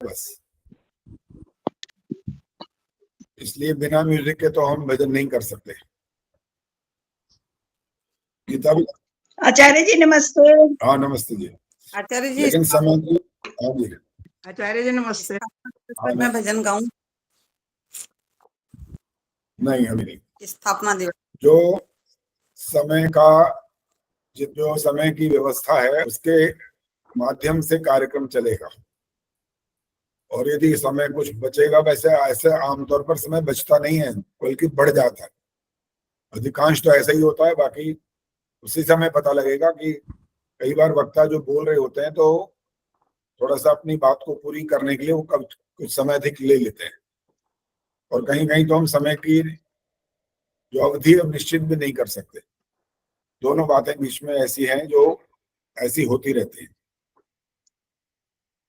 बस, इसलिए बिना म्यूजिक के तो हम भजन नहीं कर सकते। गीता भी। आचार्य जी नमस्ते। हाँ नमस्ते जी। आचार्य जी, लेकिन समय की। हाँ जी। आचार्य जी नमस्ते। हाँ, मैं भजन गाऊं? नहीं अभी नहीं। स्थापना दिवस जो समय का, जो समय की व्यवस्था है उसके माध्यम से कार्यक्रम चलेगा, और यदि समय कुछ बचेगा, वैसे ऐसे आमतौर पर समय बचता नहीं है बल्कि बढ़ जाता है, अधिकांश तो ऐसा ही होता है। बाकी उसी समय पता लगेगा कि कई बार वक्ता जो बोल रहे होते हैं तो थोड़ा सा अपनी बात को पूरी करने के लिए वो कब कुछ समय अधिक ले लेते हैं, और कहीं कहीं तो हम समय की जो अवधि है निश्चित भी नहीं कर सकते। दोनों बातें बीच में ऐसी हैं जो ऐसी होती रहती हैं।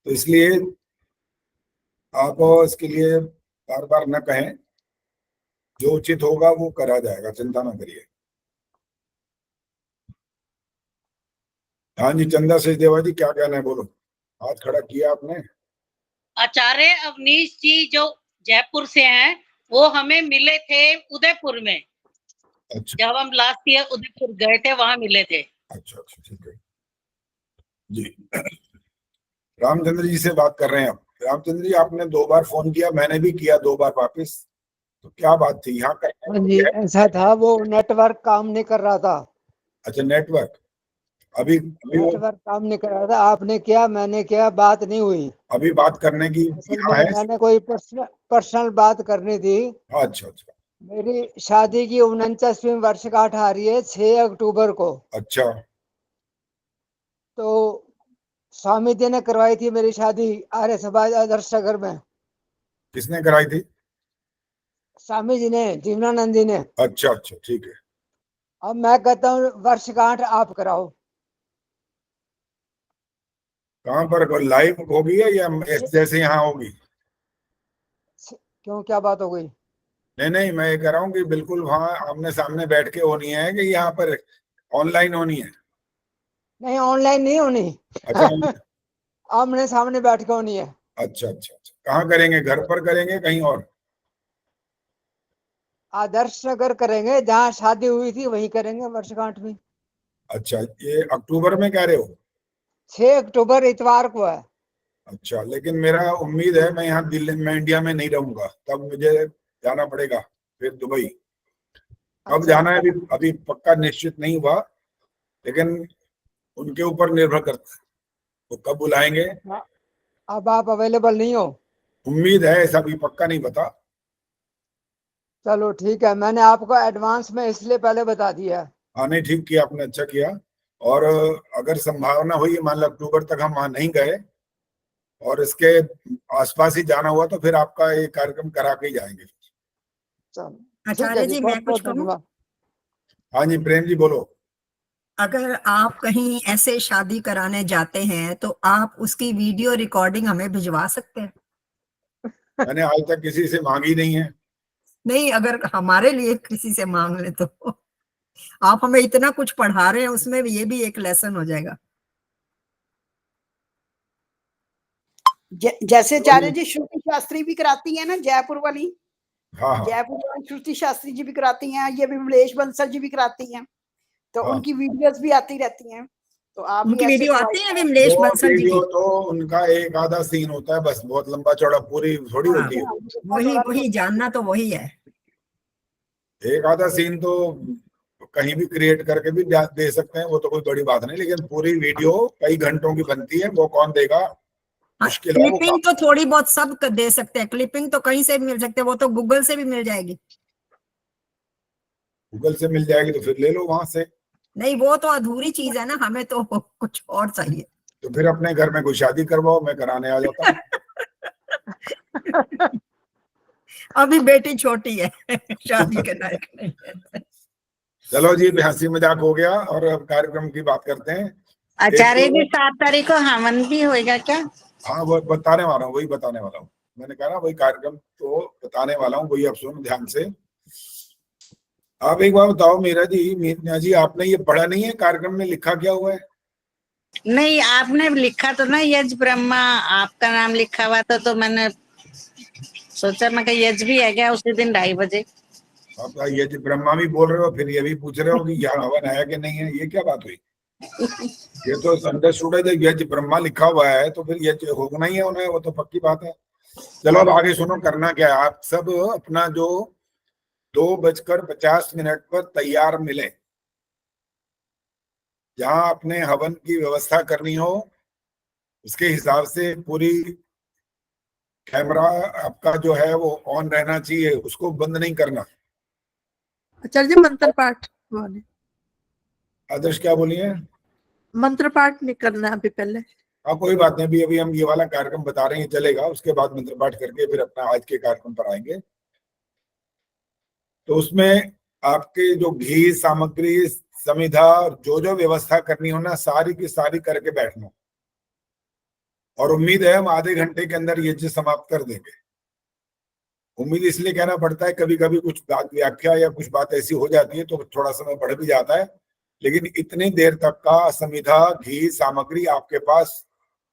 तो इसलिए आप इसके लिए बार बार न कहें, जो उचित होगा वो करा जाएगा, चिंता ना करिए। हाँ जी, चंदा सचदेवा जी क्या कहना है, बोलो। हाथ खड़ा किया आपने। आचार्य अवनीश जी जो जयपुर से हैं, वो हमें मिले थे उदयपुर में। अच्छा। जब हम लास्ट ईयर उदयपुर गए थे वहां मिले थे। अच्छा अच्छा, ठीक है जी। रामचंद्र जी से बात कर रहे हैं आप। रामचंद्र जी, आपने 2 बार फोन किया, मैंने भी किया 2 बार वापिस, तो क्या बात थी यहाँ हाँ जी, ऐसा था, वो नेटवर्क काम नहीं कर रहा था। अच्छा, नेटवर्क अभी नेटवर्क काम नहीं कर रहा था। आपने किया, मैंने किया, बात नहीं हुई। अभी बात करने की असल यहाँ में है। मैंने कोई पर्सनल बात करनी थी। अच्छा अच्छा मेरी शादी की 49वीं वर्षगांठ आ रही है 6 अक्टूबर को। अच्छा। तो स्वामी जी ने करवाई थी मेरी शादी आर्य समाज आदर्श नगर में। किसने कराई थी? स्वामी जी ने, जीवनानंद जी ने। अच्छा अच्छा, ठीक है। अब मैं कहता हूँ वर्षगांठ आप कराओ। कहाँ पर लाइव होगी या जैसे यहाँ होगी? क्यों, क्या बात हो गई? नहीं नहीं, मैं ये कह रहा हूँ कि बिल्कुल वहां आमने सामने बैठ के होनी है कि यहाँ पर ऑनलाइन होनी है? नहीं, ऑनलाइन नहीं होनी। अच्छा आमने सामने बैठ के होनी है। अच्छा अच्छा अच्छा। कहाँ करेंगे, घर पर करेंगे कहीं और? आदर्श नगर करेंगे, जहाँ शादी हुई थी वहीं करेंगे वर्षगांठ में। अच्छा, ये अक्टूबर में कह रहे हो? 6 अक्टूबर इतवार को है। अच्छा, लेकिन मेरा उम्मीद है मैं यहाँ दिल्ली में, इंडिया में नहीं रहूंगा, तब मुझे जाना पड़ेगा फिर दुबई। कब अच्छा, जाना है अभी अभी पक्का निश्चित नहीं हुआ, लेकिन उनके ऊपर निर्भर करता है वो कब बुलाएंगे। अब आप अवेलेबल नहीं हो? उम्मीद है, ऐसा भी पक्का नहीं पता। चलो ठीक है, मैंने आपको एडवांस में इसलिए पहले बता दिया। हाँ नहीं, ठीक किया आपने, अच्छा किया। और अगर संभावना हुई, मान लो अक्टूबर तक हम वहां नहीं गए और इसके आसपास ही जाना हुआ, तो फिर आपका ये कार्यक्रम करा के ही जाएंगे। चलो आचार्य जी, मैं कुछ कहूं? धन्यवाद। हाँ जी, प्रेम जी बोलो। अगर आप कहीं ऐसे शादी कराने जाते हैं तो आप उसकी वीडियो रिकॉर्डिंग हमें भिजवा सकते हैं? मैंने आज तक किसी से मांगी नहीं है। नहीं, अगर हमारे लिए किसी से मांग ले तो आप हमें इतना कुछ पढ़ा रहे हैं, उसमें ये भी एक लेसन हो जाएगा। जैसे आचार्य जी श्रुति शास्त्री भी कराती है ना, जयपुर वाली। हाँ हाँ। जयपुर वाली श्रुति शास्त्री जी भी कराती हैं, ये विमलेश बंसल जी भी कराती हैं, तो हाँ। उनकी वीडियोस भी आती रहती हैं। तो आप भी उनकी ऐसे वीडियो आती है विमलेश वो बंसल जी की? वीडियो तो उनका एक आधा सीन होता है बस, बहुत लंबा चौड़ा पूरी थोड़ी हाँ, होती है। वही जानना तो वही है। एक आधा सीन तो कहीं भी क्रिएट करके भी दे सकते हैं, वो तो कोई बड़ी बात नहीं, लेकिन पूरी वीडियो कई घंटों की बनती है, वो कौन देगा? मुश्किल है वो क्लिपिंग तो थोड़ी बहुत सब दे सकते हैं, क्लिपिंग तो कहीं से भी मिल सकते हैं, वो तो गूगल से भी मिल जाएगी। गूगल से मिल जाएगी तो फिर ले लो वहां से। नहीं, वो तो अधूरी चीज है ना, हमें तो कुछ और चाहिए। तो फिर अपने घर में कोई शादी करवाओ, मैं कराने आ जाता हूँ। अभी बेटी छोटी है, शादी के लायक नहीं है। चलो जी, हंसी मजाक हो गया, और अब कार्यक्रम की बात करते हैं। आचार्य जी 7 तारीख को हवन भी होएगा क्या? हाँ, वो बताने वाला हूँ, वही बताने वाला हूँ। मैंने कहा ना, वही कार्यक्रम तो बताने वाला हूँ, वही आप सुनो ध्यान से। आप एक बार बताओ मीरा जी, आपने ये पढ़ा नहीं है कार्यक्रम में लिखा क्या हुआ है? नहीं, आपने लिखा तो ना यज ब्रह्मा, आपका नाम लिखा हुआ था, तो मैंने सोचा मैं कि यज भी है क्या उसी दिन 2:30 बजे। आप ये जो ब्रह्मा भी बोल रहे हो, फिर ये भी पूछ रहे हो कि यहाँ हवन आया कि नहीं है, ये क्या बात हुई? ये तो अंडरस्टूड है, जब यज ब्रह्मा लिखा हुआ है तो फिर यज होना ही है, उन्हें, वो तो पक्की बात है। चलो अब आगे सुनो, करना क्या है। आप सब अपना जो 2:50 पर तैयार मिले, जहां अपने हवन की व्यवस्था करनी हो उसके हिसाब से पूरी कैमरा आपका जो है वो ऑन रहना चाहिए, उसको बंद नहीं करना। आचार्य जी मंत्र पाठ हुआ नहीं, आदर्श क्या बोलिए? मंत्र पाठ नहीं करना अभी पहले। हाँ कोई बात नहीं, अभी हम ये वाला कार्यक्रम बता रहे हैं, चलेगा, उसके बाद मंत्र पाठ करके फिर अपना आज के कार्यक्रम पर आएंगे। तो उसमें आपके जो घी सामग्री समिधा जो जो व्यवस्था करनी हो ना, सारी की सारी करके बैठना, और उम्मीद है हम आधे घंटे के अंदर यज्ञ समाप्त कर देंगे। उम्मीद इसलिए कहना पड़ता है, कभी कभी कुछ बात व्याख्या या कुछ बात ऐसी हो जाती है तो थोड़ा समय बढ़ भी जाता है, लेकिन इतनी देर तक का समिधा घी सामग्री आपके पास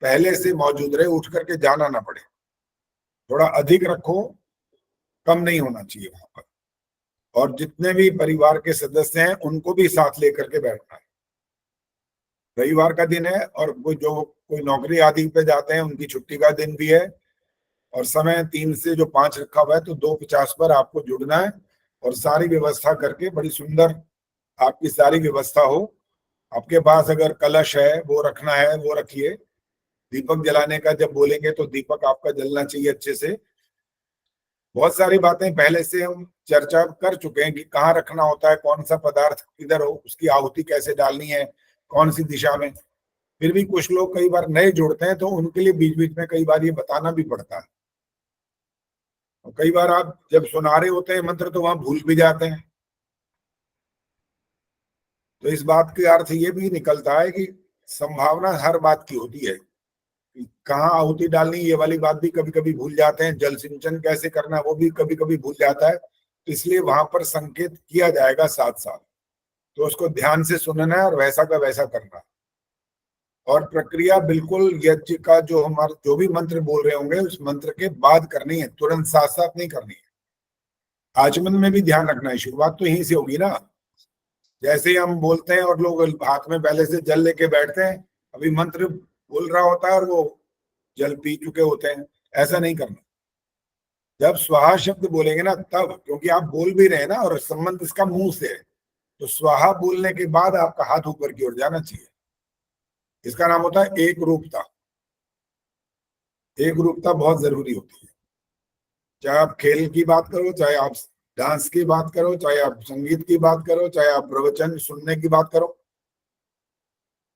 पहले से मौजूद रहे, उठ करके जाना ना पड़े। थोड़ा अधिक रखो, कम नहीं होना चाहिए वहां पर। और जितने भी परिवार के सदस्य हैं उनको भी साथ लेकर के बैठना है। रविवार का दिन है और कोई नौकरी आदि पे जाते हैं उनकी छुट्टी का दिन भी है, और समय 3 से जो 5 रखा हुआ है, तो 2:50 पर आपको जुड़ना है और सारी व्यवस्था करके बड़ी सुंदर आपकी सारी व्यवस्था हो। आपके पास अगर कलश है वो रखना है वो रखिए। दीपक जलाने का जब बोलेंगे तो दीपक आपका जलना चाहिए अच्छे से। बहुत सारी बातें पहले से हम चर्चा कर चुके हैं कि कहाँ रखना होता है, कौन सा पदार्थ किधर हो, उसकी आहुति कैसे डालनी है, कौन सी दिशा में। फिर भी कुछ लोग कई बार नए जुड़ते हैं तो उनके लिए बीच बीच में कई बार ये बताना भी पड़ता है। और कई बार आप जब सुना रहे होते हैं मंत्र तो वहां भूल भी जाते हैं। तो इस बात का अर्थ ये भी निकलता है कि संभावना हर बात की होती है, कहाँ आहुति डालनी ये वाली बात भी कभी कभी भूल जाते हैं, जल सिंचन कैसे करना वो भी कभी कभी भूल जाता है। तो इसलिए वहां पर संकेत किया जाएगा साथ साथ, तो उसको ध्यान से सुनना है और वैसा का वैसा करना है। और प्रक्रिया बिल्कुल यज्ञ का जो हमारा जो भी मंत्र बोल रहे होंगे उस मंत्र के बाद करनी है, तुरंत साथ साथ नहीं करनी है। आचमन में भी ध्यान रखना है, शुरुआत तो यहीं से होगी ना। जैसे ही हम बोलते हैं और लोग हाथ में पहले से जल लेके बैठते हैं, अभी मंत्र बोल रहा होता है और वो जल पी चुके होते हैं, ऐसा नहीं करना। जब स्वाहा शब्द बोलेंगे ना तब, क्योंकि आप बोल भी रहे हैं ना और संबंध इसका मुंह से है, तो स्वाहा बोलने के बाद आपका हाथ ऊपर की ओर जाना चाहिए। इसका नाम होता है एक रूपता। एक रूपता बहुत जरूरी होती है। चाहे आप खेल की बात करो, चाहे आप डांस की बात करो, चाहे आप संगीत की बात करो, चाहे आप प्रवचन सुनने की बात करो,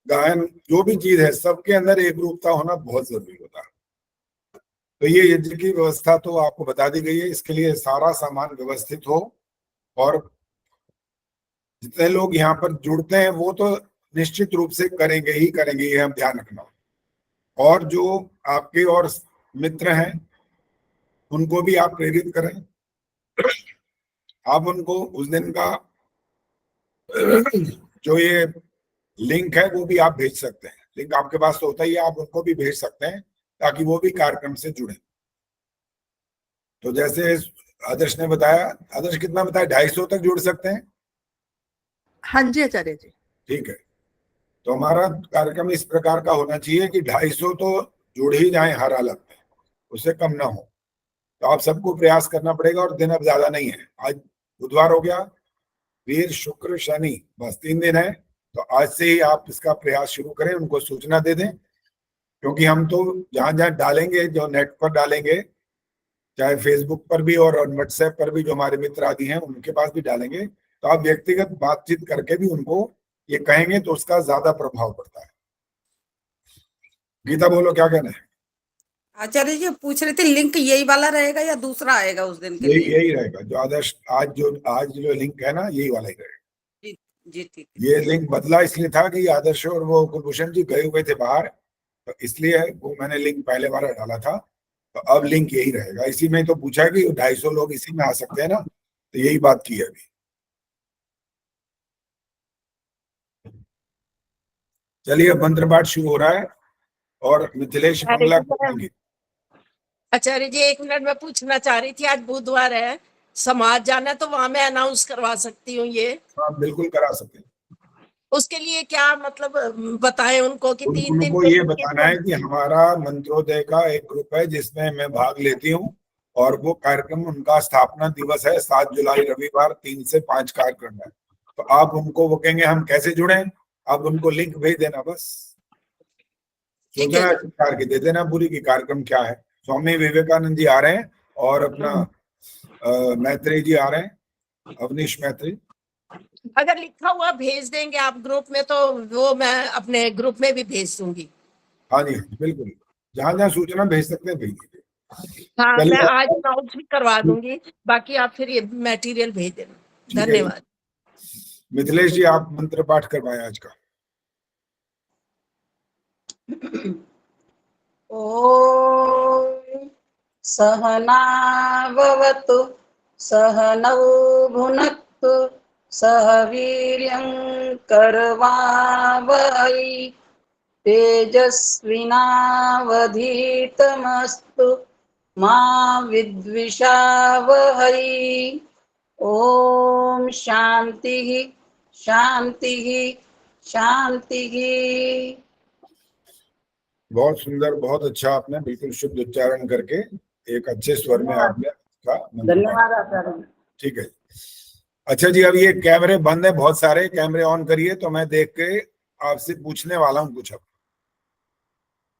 गायन, जो भी चीज है सबके अंदर एक रूपता होना बहुत जरूरी होता है। तो ये यज्ञ की व्यवस्था तो आपको बता दी गई है, इसके लिए सारा सामान व्यवस्थित हो। और जितने लोग यहाँ पर जुड़ते हैं वो तो निश्चित रूप से करेंगे ही करेंगे, ये हम ध्यान रखना। और जो आपके और मित्र हैं उनको भी आप प्रेरित करें। आप उनको उस दिन का जो ये लिंक है वो भी आप भेज सकते हैं। लिंक आपके पास तो होता ही है, आप उनको भी भेज सकते हैं ताकि वो भी कार्यक्रम से जुड़े। तो जैसे आदर्श ने बताया, आदर्श कितना बताया, 250 तक जुड़ सकते हैं। हाँ जी आचार्य जी। ठीक है, तो हमारा कार्यक्रम इस प्रकार का होना चाहिए कि 250 तो जुड़ ही जाए हर हालत में, उससे कम ना हो। तो आप सबको प्रयास करना पड़ेगा। और दिन अब ज्यादा नहीं है, आज बुधवार हो गया, वीर शुक्र शनि, बस 3 दिन है। तो आज से ही आप इसका प्रयास शुरू करें, उनको सूचना दे दें, क्योंकि हम तो जहां जहां डालेंगे, जो नेट पर डालेंगे, चाहे फेसबुक पर भी और व्हाट्सएप पर भी जो हमारे मित्र आदि हैं उनके पास भी डालेंगे, तो आप व्यक्तिगत बातचीत करके भी उनको ये कहेंगे तो उसका ज्यादा प्रभाव पड़ता है। गीता बोलो, क्या कहना है? आचार्य जी पूछ रहे थे लिंक यही वाला रहेगा या दूसरा आएगा उस दिन के लिए? यही रहेगा जो आदर्श आज जो लिंक है ना, यही वाला ही रहेगा। जी ठीक। ये लिंक बदला इसलिए था कि आदर्श और वो कुलभूषण जी गए हुए थे बाहर, तो इसलिए वो मैंने लिंक पहले वाला डाला था। तो अब लिंक यही रहेगा। इसी में तो पूछा कि 250 लोग इसी में आ सकते हैं ना, तो यही बात की है अभी। चलिए मंत्र पाठ शुरू हो रहा है और मिथिलेश मंगला करेंगे। आचार्य जी 1 मिनट में पूछना चाह रही थी, आज बुधवार है, समाज जाना तो वहां मैं अनाउंस करवा सकती हूँ ये? हाँ बिल्कुल करा सकते हैं। उसके लिए क्या मतलब बताएं उनको कि 3 दिन उनको ये बताना है कि हमारा मंत्रोदय का एक ग्रुप है जिसमें मैं भाग लेती हूँ और वो कार्यक्रम उनका स्थापना दिवस है 7 जुलाई रविवार 3 से 5 कार्यक्रम है। तो आप उनको वो कहेंगे हम कैसे जुड़े, आप उनको लिंक भेज देना, बस सूचना के दे देना पूरी की कार्यक्रम क्या है। स्वामी विवेकानंद जी आ रहे हैं और अपना मैत्री जी आ रहे हैं, अवनीश मैत्री। अगर लिखा हुआ भेज देंगे आप ग्रुप में तो वो मैं अपने ग्रुप में भी भेज दूंगी। हाँ जी बिल्कुल, जहां जहां सूचना भेज सकते हैं भेज दीजिए। हाँ मैं आज अनाउंस भी करवा दूंगी, बाकी आप फिर ये मटेरियल भेज देना। धन्यवाद। मिथिलेश जी आप मंत्र पाठ करवाएं आज का। ॐ सहनाववतु सहनौ भुनक्तु सह वीर्यं करवावहै तेजस्विनावधीतमस्तु मा विद्विषावहै। ॐ शान्तिः शान्तिः शान्तिः। बहुत सुंदर, बहुत अच्छा, आपने बिल्कुल शुद्ध उच्चारण करके एक अच्छे स्वर में आपने का धन्यवाद आचार्य। ठीक है। अच्छा जी, अब ये कैमरे बंद है, बहुत सारे कैमरे ऑन करिए तो मैं देख के आपसे पूछने वाला हूँ कुछ। अब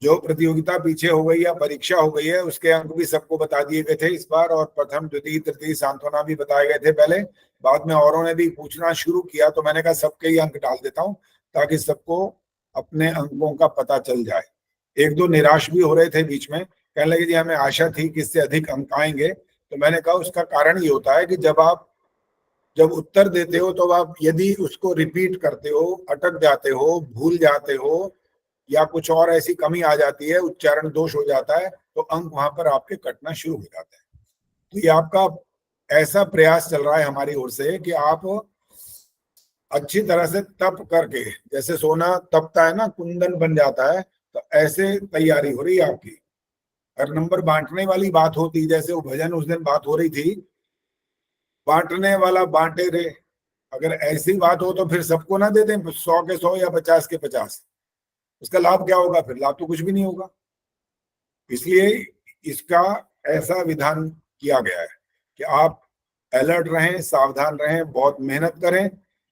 जो प्रतियोगिता पीछे हो गई या परीक्षा हो गई है उसके अंक भी सबको बता दिए गए थे इस बार, और प्रथम द्वितीय तृतीय सांत्वना भी बताए गए थे पहले, बाद में औरों ने भी पूछना शुरू किया तो मैंने कहा सबके ही अंक डाल देता हूँ ताकि सबको अपने अंकों का पता चल जाए। 1-2 निराश भी हो रहे थे बीच में, कहने लगे जी हमें आशा थी कि इससे अधिक अंक आएंगे। तो मैंने कहा उसका कारण ये होता है कि जब उत्तर देते हो तो आप यदि उसको रिपीट करते हो, अटक जाते हो, भूल जाते हो या कुछ और ऐसी कमी आ जाती है, उच्चारण दोष हो जाता है, तो अंक वहां पर आपके कटना शुरू हो जाते हैं। तो ये आपका ऐसा प्रयास चल रहा है हमारी ओर से कि आप अच्छी तरह से तप करके, जैसे सोना तपता है ना, कुंदन बन जाता है, तो ऐसे तैयारी हो रही है आपकी। अगर नंबर बांटने वाली बात होती, जैसे वो भजन उस दिन बात हो रही थी, बांटने वाला बांटे रे, अगर ऐसी बात हो तो फिर सबको ना दे दें 100 के 100 या 50 के 50, उसका लाभ क्या होगा? फिर लाभ तो कुछ भी नहीं होगा। इसलिए इसका ऐसा विधान किया गया है कि आप अलर्ट रहें, सावधान रहें, बहुत मेहनत करें,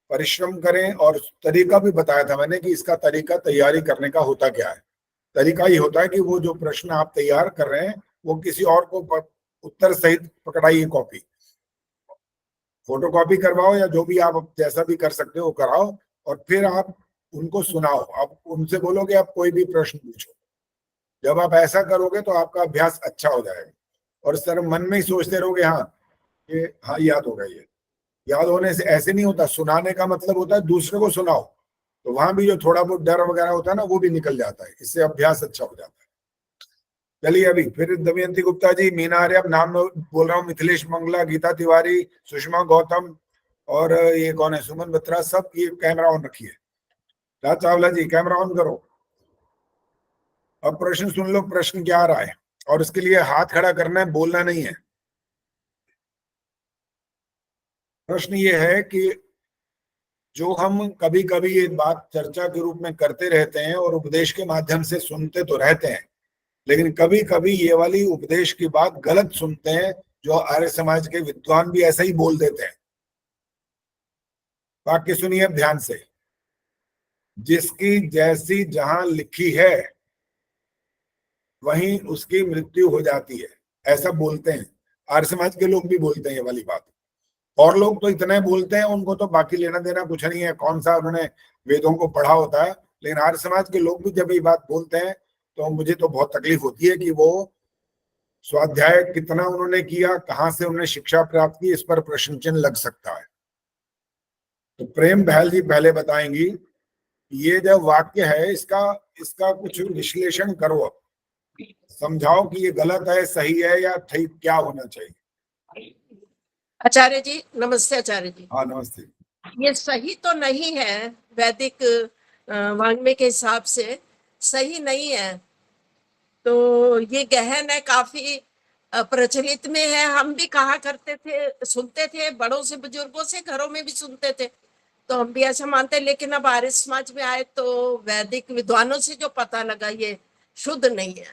परिश्रम करें। और तरीका भी बताया था मैंने कि इसका तरीका तैयारी करने का होता क्या है। तरीका ये होता है कि वो जो प्रश्न आप तैयार कर रहे हैं वो किसी और को उत्तर सहित पकड़ाइए, कॉपी, फोटो कॉपी करवाओ या जो भी आप जैसा भी कर सकते हो कराओ, और फिर आप उनको सुनाओ। आप उनसे बोलोगे आप कोई भी प्रश्न पूछो। जब आप ऐसा करोगे तो आपका अभ्यास अच्छा हो जाएगा। और इस तरह मन में ही सोचते रहोगे हाँ ये हाँ याद होगा। ये याद होने से ऐसे नहीं होता, सुनाने का मतलब होता है दूसरे को सुनाओ, तो वहां भी जो थोड़ा बहुत डर वगैरह होता है ना वो भी निकल जाता है, इससे अभ्यास अच्छा हो जाता है। चलिए अभी फिर दमयंती गुप्ता जी, मीना आर्य, अब नाम बोल रहा हूँ, मिथिलेश मंगला, गीता तिवारी, सुषमा गौतम और ये कौन है, सुमन बत्रा, सब ये कैमरा ऑन रखिए। राज चावला जी कैमरा ऑन करो। अब प्रश्न सुन लो, प्रश्न क्या आ रहा है, और इसके लिए हाथ खड़ा करना है, बोलना नहीं है। प्रश्न ये है कि जो हम कभी कभी ये बात चर्चा के रूप में करते रहते हैं और उपदेश के माध्यम से सुनते तो रहते हैं, लेकिन कभी कभी ये वाली उपदेश की बात गलत सुनते हैं, जो आर्य समाज के विद्वान भी ऐसा ही बोल देते हैं। वाक्य सुनिए ध्यान से। जिसकी जैसी जहां लिखी है वहीं उसकी मृत्यु हो जाती है, ऐसा बोलते हैं। आर्य समाज के लोग भी बोलते हैं ये वाली बात। और लोग तो इतने बोलते हैं, उनको तो बाकी लेना देना कुछ नहीं है, कौन सा उन्होंने वेदों को पढ़ा होता है। लेकिन आर्य समाज के लोग भी जब ये बात बोलते हैं तो मुझे तो बहुत तकलीफ होती है कि वो स्वाध्याय कितना उन्होंने किया, कहाँ से उन्होंने शिक्षा प्राप्त की, इस पर प्रश्न चिन्ह लग सकता है। तो प्रेम बहल जी पहले बताएंगी, ये जो वाक्य है इसका कुछ विश्लेषण करो, अब समझाओ कि ये गलत है, सही है या ठीक, क्या होना चाहिए। आचार्य जी नमस्ते। आचार्य जी हाँ नमस्ते। ये सही तो नहीं है वैदिक वाङ्मय के हिसाब से सही नहीं है। तो ये गहन है, काफी प्रचलित में है। हम भी कहा करते थे, सुनते थे बड़ों से, बुजुर्गों से, घरों में भी सुनते थे, तो हम भी ऐसा मानते हैं। लेकिन अब आर्य समाज में आए तो वैदिक विद्वानों से जो पता लगा ये शुद्ध नहीं है,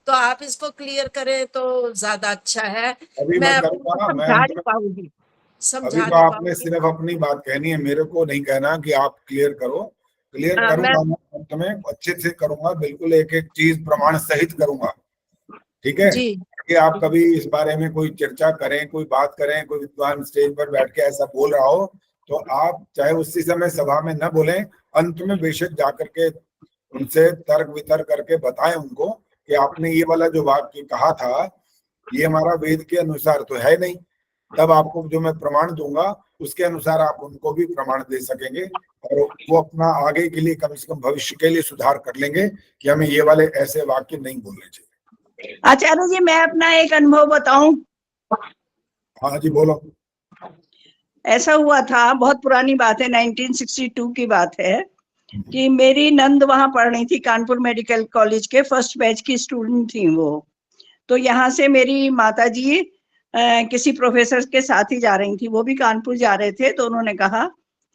तो आप इसको क्लियर करें तो ज्यादा अच्छा है। अभी मैं मैं करूंगा, मैं समझा नहीं पाऊंगी, अभी समझा तो नहीं आपने पाऊंगी। सिर्फ अपनी बात कहनी है, मेरे को नहीं कहना कि आप क्लियर करो। क्लियर हाँ, करूंगा मैं अंत में, अच्छे से करूंगा, बिल्कुल एक एक चीज प्रमाण सहित करूंगा। ठीक है जी कि आप कभी इस बारे में कोई चर्चा करें, कोई बात करें, कोई विद्वान स्टेज पर बैठ के ऐसा बोल रहा हो, तो आप चाहे उसी समय सभा में न बोलें, अंत में बेशक जाकर के उनसे तर्क वितर्क करके बताएं उनको कि आपने ये वाला जो वाक्य कहा था ये हमारा वेद के अनुसार तो है नहीं। तब आपको जो मैं प्रमाण दूंगा उसके अनुसार आप उनको भी प्रमाण दे सकेंगे, और वो अपना आगे के लिए, कम से कम भविष्य के लिए सुधार कर लेंगे कि हमें ये वाले ऐसे वाक्य नहीं बोलने चाहिए। आचार्य जी, मैं अपना एक अनुभव बताऊं। हाँ जी, बोलो। ऐसा हुआ था, बहुत पुरानी बात है, 1962 की बात है, कि मेरी नंद वहां पढ़ रही थी, कानपुर मेडिकल कॉलेज के फर्स्ट बैच की स्टूडेंट थी वो। तो यहाँ से मेरी माता जी किसी प्रोफेसर के साथ ही जा रही थी, वो भी कानपुर जा रहे थे, तो उन्होंने कहा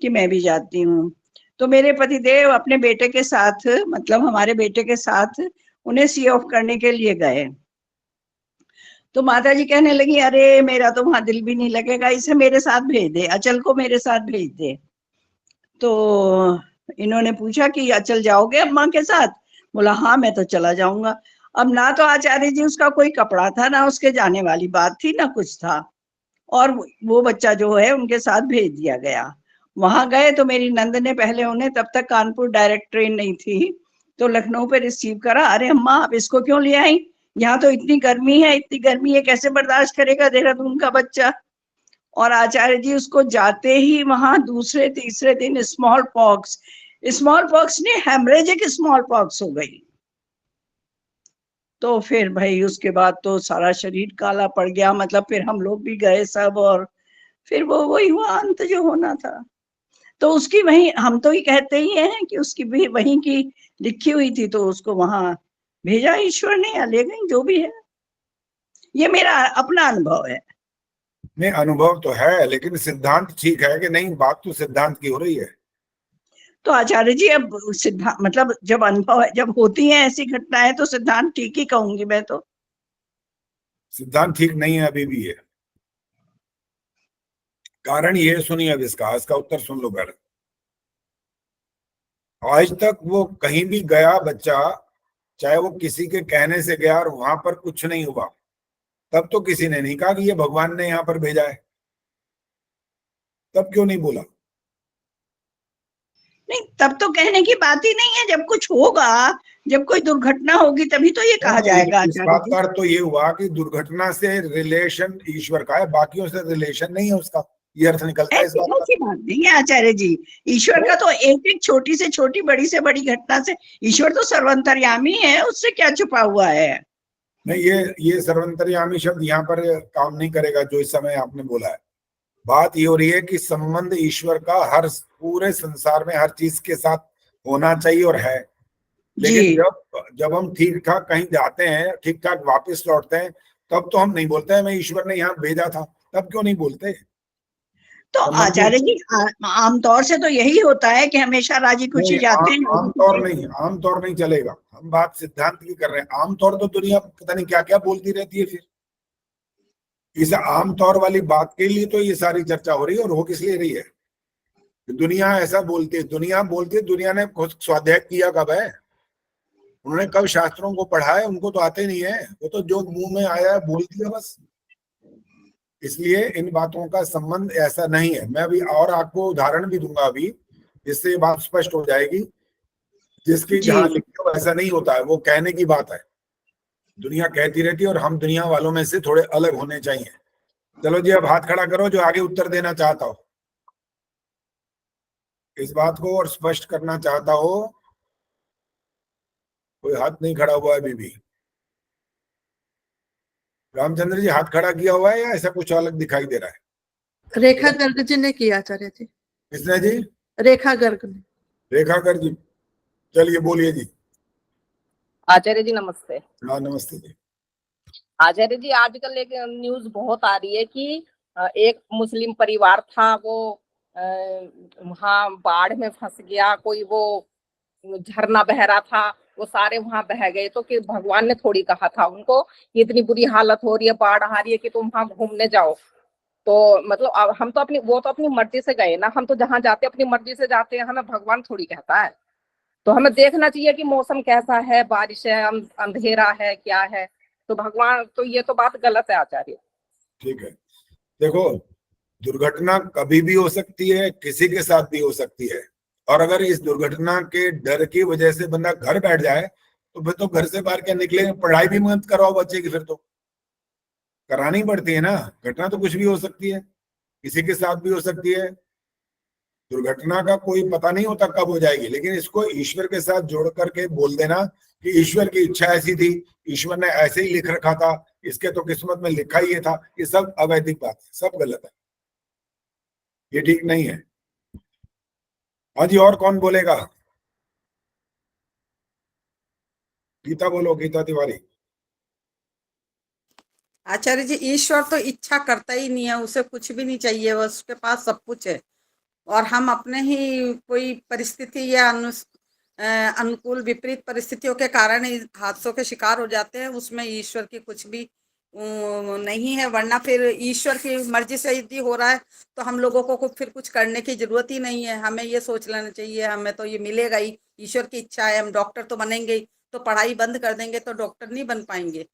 कि मैं भी जाती हूँ। तो मेरे पतिदेव अपने बेटे के साथ, मतलब हमारे बेटे के साथ, उन्हें सी ऑफ करने के लिए गए। तो माता जी कहने लगी, अरे मेरा तो वहां दिल भी नहीं लगेगा, इसे मेरे साथ भेज दे, अचल को मेरे साथ भेज दे। तो इन्होंने पूछा कि अचल जाओगे अम्मा के साथ? बोला हाँ मैं तो चला जाऊंगा। अब ना तो आचार्य जी उसका कोई कपड़ा था, ना उसके जाने वाली बात थी, ना कुछ था, और वो बच्चा जो है उनके साथ भेज दिया गया। वहां गए तो मेरी नंद ने पहले उन्हें, तब तक कानपुर डायरेक्ट ट्रेन नहीं थी, तो लखनऊ पे रिसीव करा। अरे अम्मा आप इसको क्यों ले आई, यहाँ तो इतनी गर्मी है, इतनी गर्मी है, कैसे बर्दाश्त करेगा देहरादून का बच्चा। और आचार्य जी उसको जाते ही वहां दूसरे तीसरे दिन स्मॉल पॉक्स ने हेमरेजिक स्मॉल पॉक्स हो गई। तो फिर भाई उसके बाद तो सारा शरीर काला पड़ गया, मतलब फिर हम लोग भी गए सब, और फिर वो वही हुआ अंत जो होना था। तो उसकी वही, हम तो ही कहते ही हैं कि उसकी भी वहीं की लिखी हुई थी, तो उसको वहां भेजा ईश्वर ने, या ले गई, जो भी है। ये मेरा अपना अनुभव है। नहीं, अनुभव तो है, लेकिन सिद्धांत ठीक है कि नहीं? बात तो सिद्धांत की हो रही है। तो आचार्य जी अब सिद्धांत, मतलब जब अनुभव है, जब होती है ऐसी घटनाएं, तो सिद्धांत ठीक ही कहूंगी मैं तो। सिद्धांत ठीक नहीं है, अभी भी है। कारण ये सुनिए, अब इसका उत्तर सुन लो पहले। आज तक वो कहीं भी गया बच्चा, चाहे वो किसी के कहने से गया और वहां पर कुछ नहीं हुआ, तब तो किसी ने नहीं कहा कि ये भगवान ने यहाँ पर भेजा है। तब क्यों नहीं बोला? नहीं, तब तो कहने की बात ही नहीं है। जब कुछ होगा, जब कोई दुर्घटना होगी, तभी तो ये कहा जाएगा इस आचार्य बात जी। का अर्थ तो ये हुआ कि दुर्घटना से रिलेशन ईश्वर का है, बाकियों से रिलेशन नहीं है उसका, ये अर्थ निकलता है इस बात का। ऐसी बात नहीं है आचार्य जी। ईश्वर का तो एक एक छोटी से छोटी, बड़ी से बड़ी घटना से, ईश्वर तो सर्वंतर्यामी है, उससे क्या छुपा हुआ है। नहीं, ये सर्वंतर्यामी शब्द यहाँ पर काम नहीं करेगा जो इस समय आपने बोला है। बात ये हो रही है कि संबंध ईश्वर का हर पूरे संसार में हर चीज के साथ होना चाहिए और है। लेकिन जी। जब हम ठीक ठाक कहीं जाते हैं, ठीक ठाक वापस लौटते हैं, तब तो हम नहीं बोलते हैं मैं ईश्वर ने यहाँ भेजा था। तब क्यों नहीं बोलते? तो आचार्य जी आमतौर से तो यही होता है कि हमेशा राजी खुशी जाते हैं। आमतौर नहीं चलेगा। हम बात सिद्धांत की कर रहे हैं। आमतौर तो दुनिया पता नहीं क्या क्या बोलती रहती है। फिर इस आमतौर वाली बात के लिए तो ये सारी चर्चा हो रही है। और हो किस लिए रही है? दुनिया ऐसा बोलती है, दुनिया ने स्वाध्याय किया कब है? उन्होंने कब शास्त्रों को पढ़ा है? उनको तो आते नहीं है, वो तो जो मुंह में आया है बोल दिया बस। इसलिए इन बातों का संबंध ऐसा नहीं है। मैं अभी और आपको उदाहरण भी दूंगा अभी, जिससे ये बात स्पष्ट हो जाएगी। जिसकी जहां लिखे हो ऐसा नहीं होता है, वो कहने की बात है। दुनिया कहती रहती है और हम दुनिया वालों में से थोड़े अलग होने चाहिए। चलो जी, अब हाथ खड़ा करो जो आगे उत्तर देना चाहता हो, इस बात को और स्पष्ट करना चाहता हो। कोई हाथ नहीं खड़ा हुआ है अभी भी। रामचंद्र जी हाथ खड़ा किया हुआ है या ऐसा कुछ अलग दिखाई दे रहा है? रेखा गर्ग जी ने किया आचार्य जी। किसने जी? रेखा गर्ग ने। रेखा गर्ग जी, चलिए बोलिए जी। आचार्य जी नमस्ते। हाँ नमस्ते जी। आचार्य जी आजकल एक न्यूज बहुत आ रही है कि एक मुस्लिम परिवार था, वो वहां बाढ़ में फंस गया, कोई वो झरना बह रहा था, वो सारे वहां बह गए। तो कि भगवान ने थोड़ी कहा था उनको कि इतनी बुरी हालत हो रही है, बाढ़ आ रही है कि तुम वहां घूमने जाओ। तो मतलब अब हम तो वो तो अपनी मर्जी से गए ना, हम तो जहां जाते अपनी मर्जी से जाते हैं, हमें भगवान थोड़ी कहता है। तो हमें देखना चाहिए कि मौसम कैसा है, बारिश है, अंधेरा है, क्या है। तो भगवान, तो ये तो बात गलत है आचार्य। ठीक है, देखो दुर्घटना कभी भी हो सकती है, किसी के साथ भी हो सकती है। और अगर इस दुर्घटना के डर की वजह से बंदा घर बैठ जाए तो फिर तो घर से बाहर क्या निकले, पढ़ाई भी मत करवाओ बच्चे की, फिर तो करानी पड़ती है ना। घटना तो कुछ भी हो सकती है, किसी के साथ भी हो सकती है। दुर्घटना का कोई पता नहीं होता कब हो जाएगी, लेकिन इसको ईश्वर के साथ जोड़ करके बोल देना कि ईश्वर की इच्छा ऐसी थी, ईश्वर ने ऐसे ही लिख रखा था, इसके तो किस्मत में लिखा ही ये था, ये सब अवैधिक बात है, सब गलत है, ये ठीक नहीं है। हाँ जी, और कौन बोलेगा? गीता बोलो, गीता तिवारी। आचार्य जी, ईश्वर तो इच्छा करता ही नहीं है, उसे कुछ भी नहीं चाहिए, उसके पास सब कुछ है। और हम अपने ही कोई परिस्थिति या अनुकूल विपरीत परिस्थितियों के कारण हादसों के शिकार हो जाते हैं, उसमें ईश्वर की कुछ भी नहीं है। वरना फिर ईश्वर की मर्जी से यदि हो रहा है तो हम लोगों को फिर कुछ करने की जरूरत ही नहीं है। हमें ये सोच लेना चाहिए हमें तो ये मिलेगा ही, ईश्वर की इच्छा है। हम डॉक्टर तो बनेंगे ही, तो पढ़ाई बंद कर देंगे तो डॉक्टर नहीं बन पाएंगे।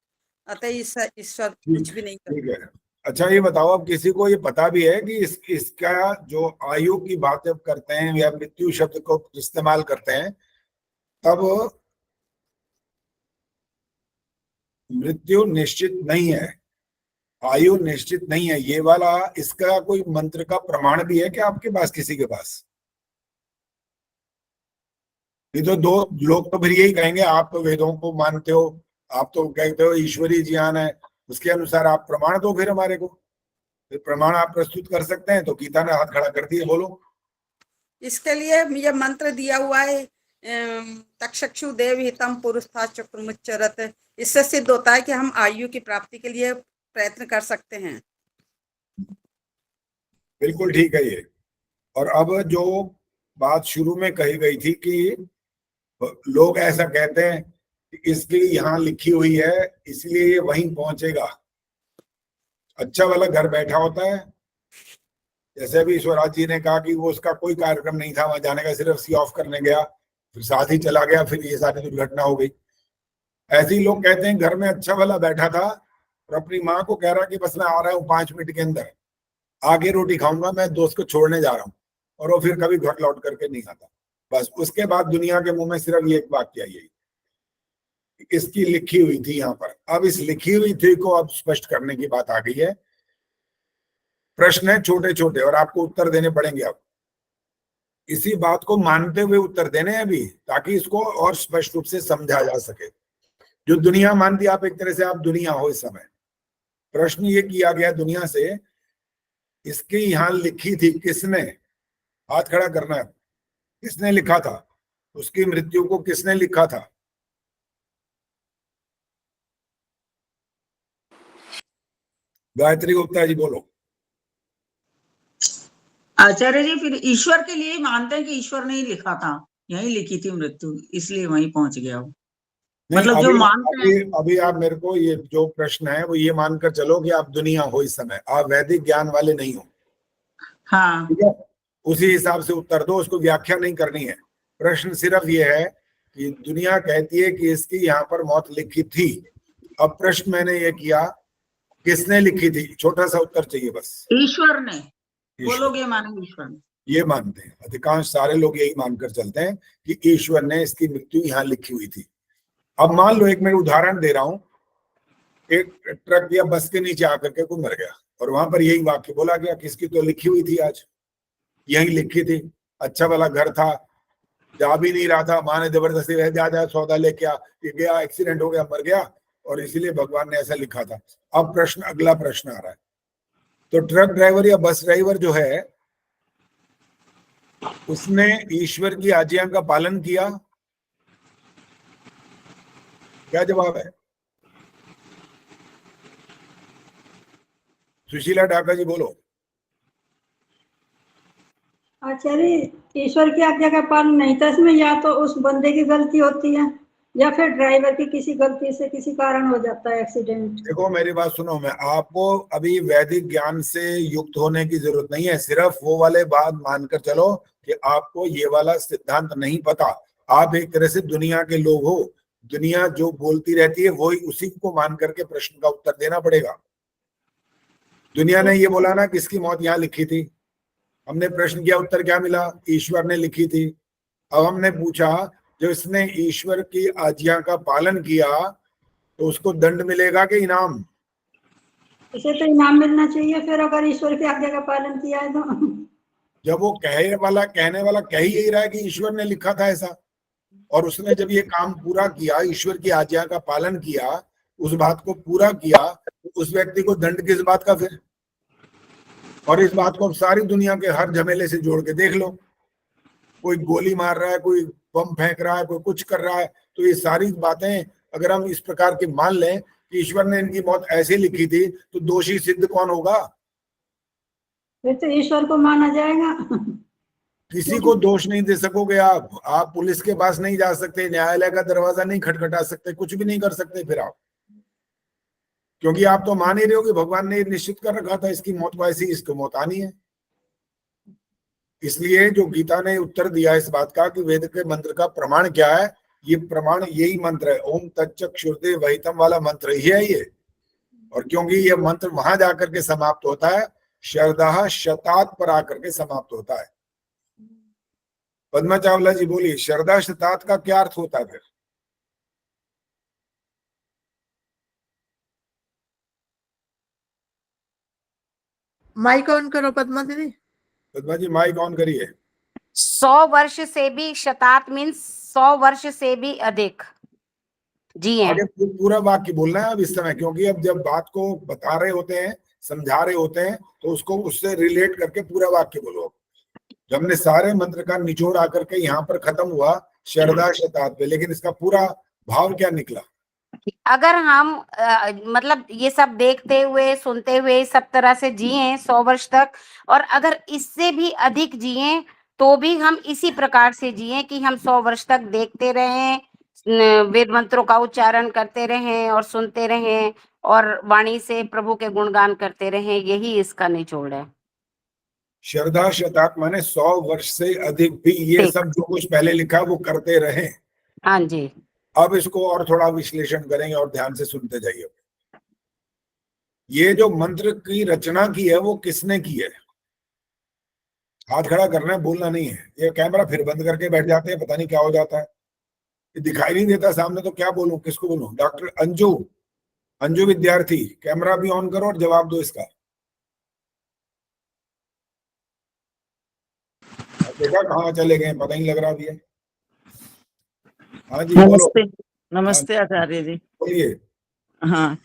अतः ईश्वर कुछ भी नहीं ठीक है, अच्छा ये बताओ, अब किसी को ये पता भी है कि इसका जो आयु की बात जब करते हैं या मृत्यु शब्द को इस्तेमाल करते हैं, तब मृत्यु निश्चित नहीं है, आयु निश्चित नहीं है, ये वाला इसका कोई मंत्र का प्रमाण भी है क्या आपके पास, किसी के पास? ये तो दो लोग तो फिर यही कहेंगे, आप तो वेदों को मानते हो, आप तो कहते हो ईश्वरीय ज्ञान है, उसके अनुसार आप प्रमाण दो फिर हमारे को। फिर प्रमाण आप प्रस्तुत कर सकते हैं, तो गीता ने हाथ खड़ा कर दिया, बोलो। इसके लिए ये मंत्र दिया हुआ है, तक्षक्षु देव हितम पुरुषा चक्रमुच्चरत। इससे सिद्ध होता है कि हम आयु की प्राप्ति के लिए प्रयत्न कर सकते हैं। बिल्कुल ठीक है ये। और अब जो बात शुरू में कही गई थी कि लोग ऐसा कहते हैं कि इसके यहाँ लिखी हुई है इसलिए ये वहीं पहुंचेगा। अच्छा वाला घर बैठा होता है, जैसे अभी स्वराज जी ने कहा कि वो उसका कोई कार्यक्रम नहीं था वहां जाने का, सिर्फ सी ऑफ करने गया, फिर साथ ही चला गया, फिर ये सारी दुर्घटना हो गई। ऐसे ही लोग कहते हैं घर में अच्छा वाला बैठा था और अपनी माँ को कह रहा कि बस मैं आ रहा हूँ 5 मिनट के अंदर, आगे रोटी खाऊंगा, मैं दोस्त को छोड़ने जा रहा हूँ, और वो फिर कभी घर लौट करके नहीं आता। बस उसके बाद दुनिया के मुंह में सिर्फ ये एक वाक्य आई, इसकी लिखी हुई थी यहाँ पर। अब इस लिखी हुई थी को अब स्पष्ट करने की बात आ गई है। प्रश्न है छोटे छोटे और आपको उत्तर देने पड़ेंगे। अब इसी बात को मानते हुए उत्तर देने हैं अभी, ताकि इसको और स्पष्ट रूप से समझा जा सके। जो दुनिया मानती, आप एक तरह से आप दुनिया हो इस समय। प्रश्न ये किया गया दुनिया से, इसके यहाँ लिखी थी किसने? हाथ खड़ा करना है, किसने लिखा था? उसकी मृत्यु को किसने लिखा था? गायत्री गुप्ता जी बोलो। आचार्य जी, फिर ईश्वर के लिए मानते हैं कि ईश्वर ने ही लिखा था, यही लिखी थी मृत्यु, इसलिए वहीं पहुंच गया वो। मतलब जो मानते हैं। अभी आप मेरे को ये जो प्रश्न है वो ये मानकर चलो कि आप दुनिया हो इस समय, आप वैदिक ज्ञान वाले नहीं हो। हाँ, ठीक है, उसी हिसाब से उत्तर दो, उसको व्याख्या नहीं करनी है। प्रश्न सिर्फ ये है कि दुनिया कहती है कि इसकी यहाँ पर मौत लिखी थी। अब प्रश्न मैंने ये किया, किसने लिखी थी? छोटा सा उत्तर चाहिए बस। ईश्वर ने। वो लोग ये मानेंगे ईश्वर ने, ये मानते हैं, अधिकांश सारे लोग यही मानकर चलते हैं कि ईश्वर ने इसकी मृत्यु यहाँ लिखी हुई थी। अब मान लो, एक मैं उदाहरण दे रहा हूं, एक ट्रक या बस के नीचे आकर के कोई मर गया और वहां पर यही वाक्य बोला गया, किसकी तो लिखी हुई थी, आज यही लिखी थी, अच्छा वाला घर था, जा भी नहीं रहा था, माँ ने जबरदस्ती वह जा सौदा लेके आ, ये गया, एक्सीडेंट हो गया, मर गया, और इसीलिए भगवान ने ऐसा लिखा था। अब प्रश्न, अगला प्रश्न आ रहा है, तो ट्रक ड्राइवर या बस ड्राइवर जो है, उसने ईश्वर की आज्ञा का पालन किया? क्या जवाब है? सुशीला ढाका जी बोलो। आचार्य, ईश्वर की आज्ञा का पालन नहीं था इसमें, या तो उस बंदे की गलती होती है या फिर ड्राइवर की किसी गलती से किसी कारण हो जाता है एक्सीडेंट। देखो मेरी बात सुनो, मैं आपको अभी वैदिक ज्ञान से युक्त होने की जरूरत नहीं है, सिर्फ वो वाले बात मानकर चलो कि आपको ये वाला सिद्धांत नहीं पता। आप एक तरह से दुनिया के लोग हो, दुनिया जो बोलती रहती है वही उसी को मान करके प्रश्न का उत्तर देना पड़ेगा। दुनिया ने ये बोला ना किसकी मौत यहाँ लिखी थी, हमने प्रश्न किया, उत्तर क्या मिला? ईश्वर ने लिखी थी। अब हमने पूछा जो इसने ईश्वर की आज्ञा का पालन किया तो उसको दंड मिलेगा कि इनाम? उसे तो इनाम मिलना चाहिए फिर, अगर ईश्वर की आज्ञा का पालन किया है तो। जब वो कहने वाला कह ही यही रहा है कि ईश्वर ने लिखा था ऐसा, और उसने जब ये काम पूरा किया, ईश्वर की आज्ञा का पालन किया, उस बात को पूरा किया, तो उस व्यक्ति को दंड किस बात का फिर? और इस बात को सारी दुनिया के हर झमेले से जोड़ के देख लो, कोई गोली मार रहा है, कोई बम फेंक रहा है, कोई कुछ कर रहा है, तो ये सारी बातें अगर हम इस प्रकार की मान लें कि ईश्वर ने इनकी मौत ऐसे लिखी थी, तो दोषी सिद्ध कौन होगा? फिर तो ईश्वर को माना जाएगा। किसी को दोष नहीं दे सकोगे आप पुलिस के पास नहीं जा सकते, न्यायालय का दरवाजा नहीं खटखटा सकते, कुछ भी नहीं कर सकते फिर आप, क्योंकि आप तो मान ही रहे हो कि भगवान ने निश्चित कर रखा था इसकी मौत को ऐसी, इसको मौत आनी है। इसलिए जो गीता ने उत्तर दिया इस बात का कि वेद के मंत्र का प्रमाण क्या है, ये प्रमाण यही मंत्र है, ओम तच्चक्षुर्देव वहितम वाला मंत्र ही है ये। और क्योंकि ये मंत्र वहां जाकर के समाप्त होता है, शरदाह शतात पर आकर के समाप्त होता है। पद्मा चावला जी बोलिए, शरदा शतात का क्या अर्थ होता है फिर? माइक ऑन करो पद्मा दीदी। पद्मा जी माइक ऑन करिए। 100 वर्ष से भी, शतात मीन्स 100 वर्ष से भी अधिक जी हैं। आगे पूरा वाक्य बोलना है अब इस समय, क्योंकि अब जब बात को बता रहे होते हैं, समझा रहे होते हैं, तो उसको उससे रिलेट करके पूरा वाक्य बोलो। जब हमने सारे मंत्र का निचोड़ आकर के यहाँ पर खत्म हुआ शरदा शतात पे, लेकिन इसका पूरा भाव क्या निकला? अगर हम मतलब ये सब देखते हुए सुनते हुए सब तरह से जिए 100 वर्ष तक, और अगर इससे भी अधिक जिए तो भी हम इसी प्रकार से जिए कि हम 100 वर्ष तक देखते रहें, वेद मंत्रों का उच्चारण करते रहें और सुनते रहें और वाणी से प्रभु के गुणगान करते रहें, यही इसका निचोड़ है। शरदा शतात माने 100 वर्ष से अधिक भी ये सब जो कुछ पहले लिखा वो करते रहे। हाँ जी। अब इसको और थोड़ा विश्लेषण करेंगे और ध्यान से सुनते जाइए। ये जो मंत्र की रचना की है वो किसने की है? हाथ खड़ा करना है, बोलना नहीं है। ये कैमरा फिर बंद करके बैठ जाते हैं, पता नहीं क्या हो जाता है, ये दिखाई नहीं देता सामने, तो क्या बोलूं, किसको बोलूं? डॉक्टर अंजू विद्यार्थी, कैमरा भी ऑन करो और जवाब दो इसका। देखा कहाँ चले गए, पता नहीं लग रहा अभी है। हाँ जी नमस्ते। नमस्ते आचार्य जी, बोलिए। हाँ,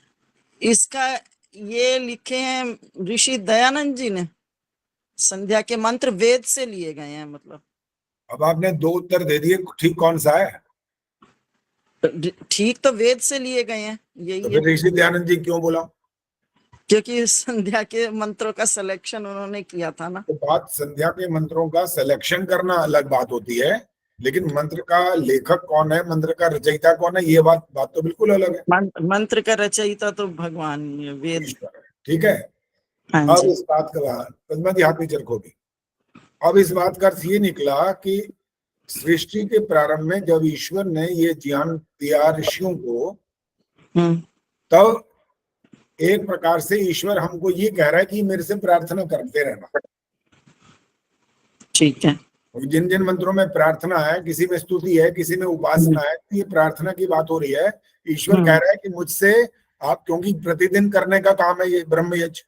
इसका ये लिखे हैं ऋषि दयानंद जी ने, संध्या के मंत्र वेद से लिए गए हैं। मतलब अब आपने 2 उत्तर दे दिए, ठीक कौन सा है? ठीक तो वेद से लिए गए हैं, यही तो फिर ऋषि दयानंद जी क्यों बोला? क्योंकि संध्या के मंत्रों का सिलेक्शन उन्होंने किया था ना। तो बात संध्या के मंत्रों का सिलेक्शन करना अलग बात होती है, लेकिन मंत्र का लेखक कौन है, मंत्र का रचयिता कौन है, ये बात तो बिल्कुल अलग है। मंत्र का रचयिता तो भगवान ही है, वेद। ठीक है। अब इस बात का पद्मा जी हाथ नीचे रखोगे। अब इस बात का अर्थ ये निकला कि सृष्टि के प्रारंभ में जब ईश्वर ने ये ज्ञान दिया ऋषियों को, तब एक प्रकार से ईश्वर हमको ये कह रहा है कि मेरे से प्रार्थना करते रहना। ठीक है। जिन जिन मंत्रों में प्रार्थना है, किसी में स्तुति है, किसी में उपासना है, ये प्रार्थना की बात हो रही है। ईश्वर कह रहा है कि मुझसे आप, क्योंकि प्रतिदिन करने का काम है ये ब्रह्म यज्ञ।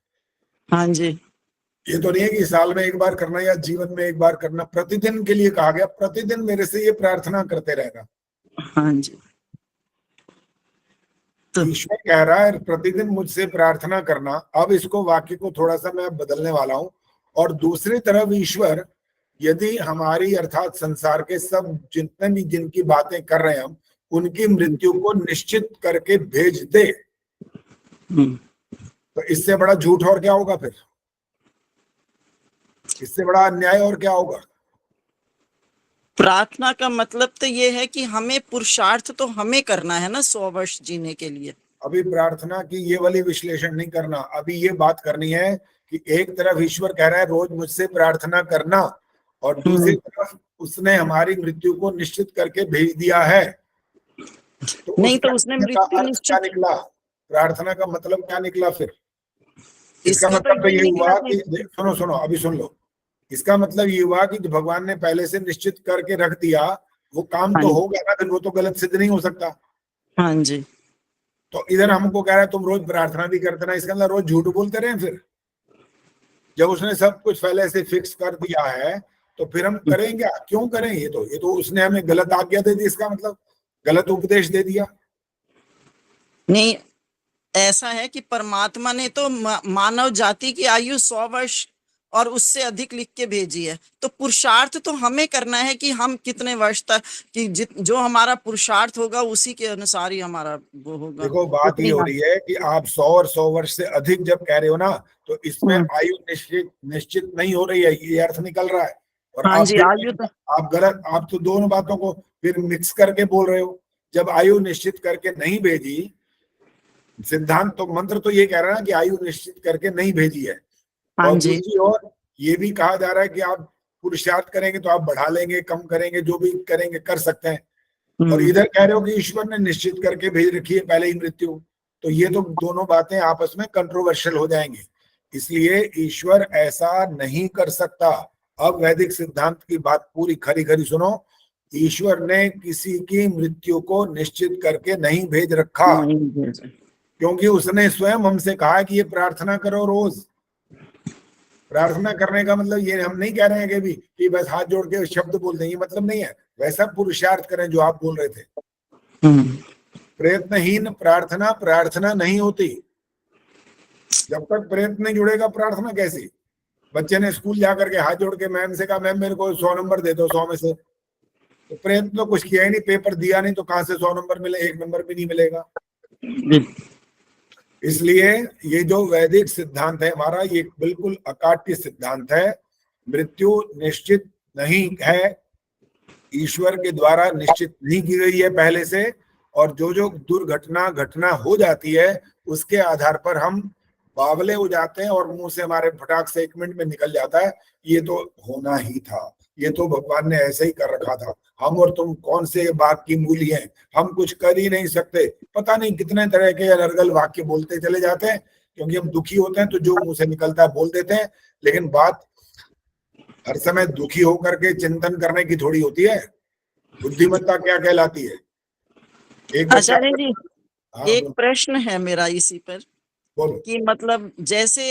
हाँ जी। ये तो नहीं है कि साल में एक बार करना या जीवन में एक बार करना, प्रतिदिन के लिए कहा गया, प्रतिदिन मेरे से ये प्रार्थना करते रहना। हाँ जी। तो ईश्वर कह रहा है प्रतिदिन मुझसे प्रार्थना करना। अब इसको वाक्य को थोड़ा सा मैं बदलने वाला हूं। और दूसरी तरफ ईश्वर यदि हमारी अर्थात संसार के सब जितने भी जिनकी बातें कर रहे हैं हम, उनकी मृत्यु को निश्चित करके भेज दे, तो इससे बड़ा झूठ और क्या होगा? फिर इससे बड़ा अन्याय और क्या होगा? प्रार्थना का मतलब तो ये है कि हमें पुरुषार्थ तो हमें करना है ना 100 वर्ष जीने के लिए। अभी प्रार्थना की ये वाली विश्लेषण नहीं करना, अभी ये बात करनी है कि एक तरफ ईश्वर कह रहा है रोज मुझसे प्रार्थना करना, और दूसरी तरफ उसने हमारी मृत्यु को निश्चित करके भेज दिया है। तो नहीं तो उसने मृत्यु क्या निश्चित, निकला? प्रार्थना का मतलब क्या निकला फिर? इसका इसका मतलब तो ये हुआ निकला कि सुनो अभी सुन लो, इसका मतलब ये हुआ कि जो भगवान ने पहले से निश्चित करके रख दिया वो काम तो हो गया ना, फिर वो तो गलत सिद्ध नहीं हो सकता। हाँ जी। तो इधर हमको कह रहा है तुम रोज प्रार्थना भी करते ना, इसके अंदर रोज झूठ बोलते रहे। फिर जब उसने सब कुछ पहले से फिक्स कर दिया है तो फिर हम करें क्या? क्यों करें? ये तो उसने हमें गलत आज्ञा दे दी, इसका मतलब गलत उपदेश दे दिया। नहीं, ऐसा है कि परमात्मा ने तो मानव जाति की आयु 100 वर्ष और उससे अधिक लिख के भेजी है, तो पुरुषार्थ तो हमें करना है कि हम कितने वर्ष तक, कि जो हमारा पुरुषार्थ होगा उसी के अनुसार ही हमारा वो होगा। देखो बात ये हो रही है कि आप 100 और 100 वर्ष से अधिक जब कह रहे हो ना, तो इसमें आयु निश्चित नहीं हो रही है, ये अर्थ निकल रहा है। और हाँ जी, आयु तो आप गलत, आप तो दोनों बातों को फिर मिक्स करके बोल रहे हो। जब आयु निश्चित करके नहीं भेजी, सिद्धांत तो मंत्र तो ये कह रहा है ना कि आयु निश्चित करके नहीं भेजी है। और दूसरी ओर ये भी कहा जा रहा है कि आप पुरुषार्थ करेंगे तो आप बढ़ा लेंगे, कम करेंगे, जो भी करेंगे कर सकते हैं। और इधर कह रहे हो कि ईश्वर ने निश्चित करके भेज रखी है पहले ही मृत्यु, तो ये तो दोनों बातें आपस में कंट्रोवर्शियल हो जाएंगी। इसलिए ईश्वर ऐसा नहीं कर सकता। अब वैदिक सिद्धांत की बात पूरी खरी खरी सुनो, ईश्वर ने किसी की मृत्यु को निश्चित करके नहीं भेज रखा, क्योंकि उसने स्वयं हमसे कहा कि ये प्रार्थना करो रोज। प्रार्थना करने का मतलब ये हम नहीं कह रहे हैं कि बस हाथ जोड़ के शब्द बोल दें, ये मतलब नहीं है। वैसा पुरुषार्थ करें जो आप बोल रहे थे। प्रयत्नहीन प्रार्थना नहीं होती। जब तक प्रयत्न नहीं जुड़ेगा प्रार्थना कैसी? बच्चे ने स्कूल जाकर के हाथ जोड़ के मैम से कहा मैम मेरे को 100 नंबर दे दो 100 में से, तो प्रयत्न तो कुछ किया ही नहीं, पेपर दिया नहीं, तो कहां से 100 नंबर मिले? 1 नंबर भी नहीं मिलेगा। इसलिए ये जो वैदिक सिद्धांत है हमारा, ये बिल्कुल अकाट्य सिद्धांत है। मृत्यु निश्चित नहीं है, ईश्वर के द्वारा निश्चित नहीं की गई है पहले से, और जो घटना हो जाती है उसके आधार पर हम बावले हो जाते हैं और मुंह से हमारे फटाक से 1 मिनट में निकल जाता है ये तो होना ही था, ये तो भगवान ने ऐसे ही कर रखा था। हम और तुम कौन से बात की मूली हैं, हम कुछ कर ही नहीं सकते। पता नहीं कितने तरह के अनर्गल वाक्य बोलते चले जाते हैं, क्योंकि हम दुखी होते हैं तो जो मुंह से निकलता है बोल देते हैं। लेकिन बात हर समय दुखी होकर के चिंतन करने की थोड़ी होती है। बुद्धिमत्ता क्या कहलाती है? आचार्य जी, एक प्रश्न है मेरा इसी पर, कि मतलब जैसे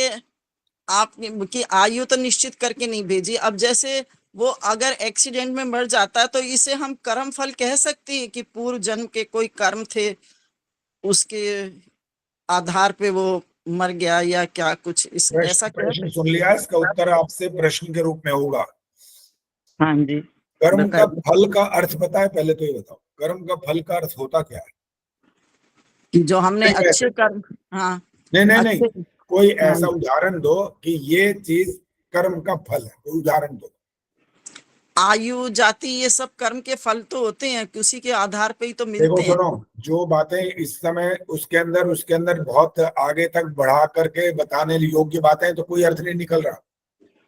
आपने कि आयु तो निश्चित करके नहीं भेजी, अब जैसे वो अगर एक्सीडेंट में मर जाता है तो इसे हम कर्म फल कह सकते हैं कि पूर्व जन्म के कोई कर्म थे उसके आधार पे वो मर गया, या क्या कुछ इस ऐसा? प्रश्न सुन लिया, इसका उत्तर आपसे प्रश्न के रूप में होगा। हाँ जी। कर्म का फल का अर्थ पता है? पहले तो ये बताओ, कर्म का फल का अर्थ होता क्या है? कि जो हमने अच्छे कर्म, हाँ नहीं, कोई ऐसा उदाहरण दो कि ये चीज कर्म का फल है, कोई उदाहरण दो। आयु जाति ये सब कर्म के फल तो होते हैं, उसी के आधार पे ही तो मिलते हैं। देखो सुनो, जो बातें इस समय उसके अंदर बहुत आगे तक बढ़ा करके बताने योग्य बातें, तो कोई अर्थ नहीं निकल रहा।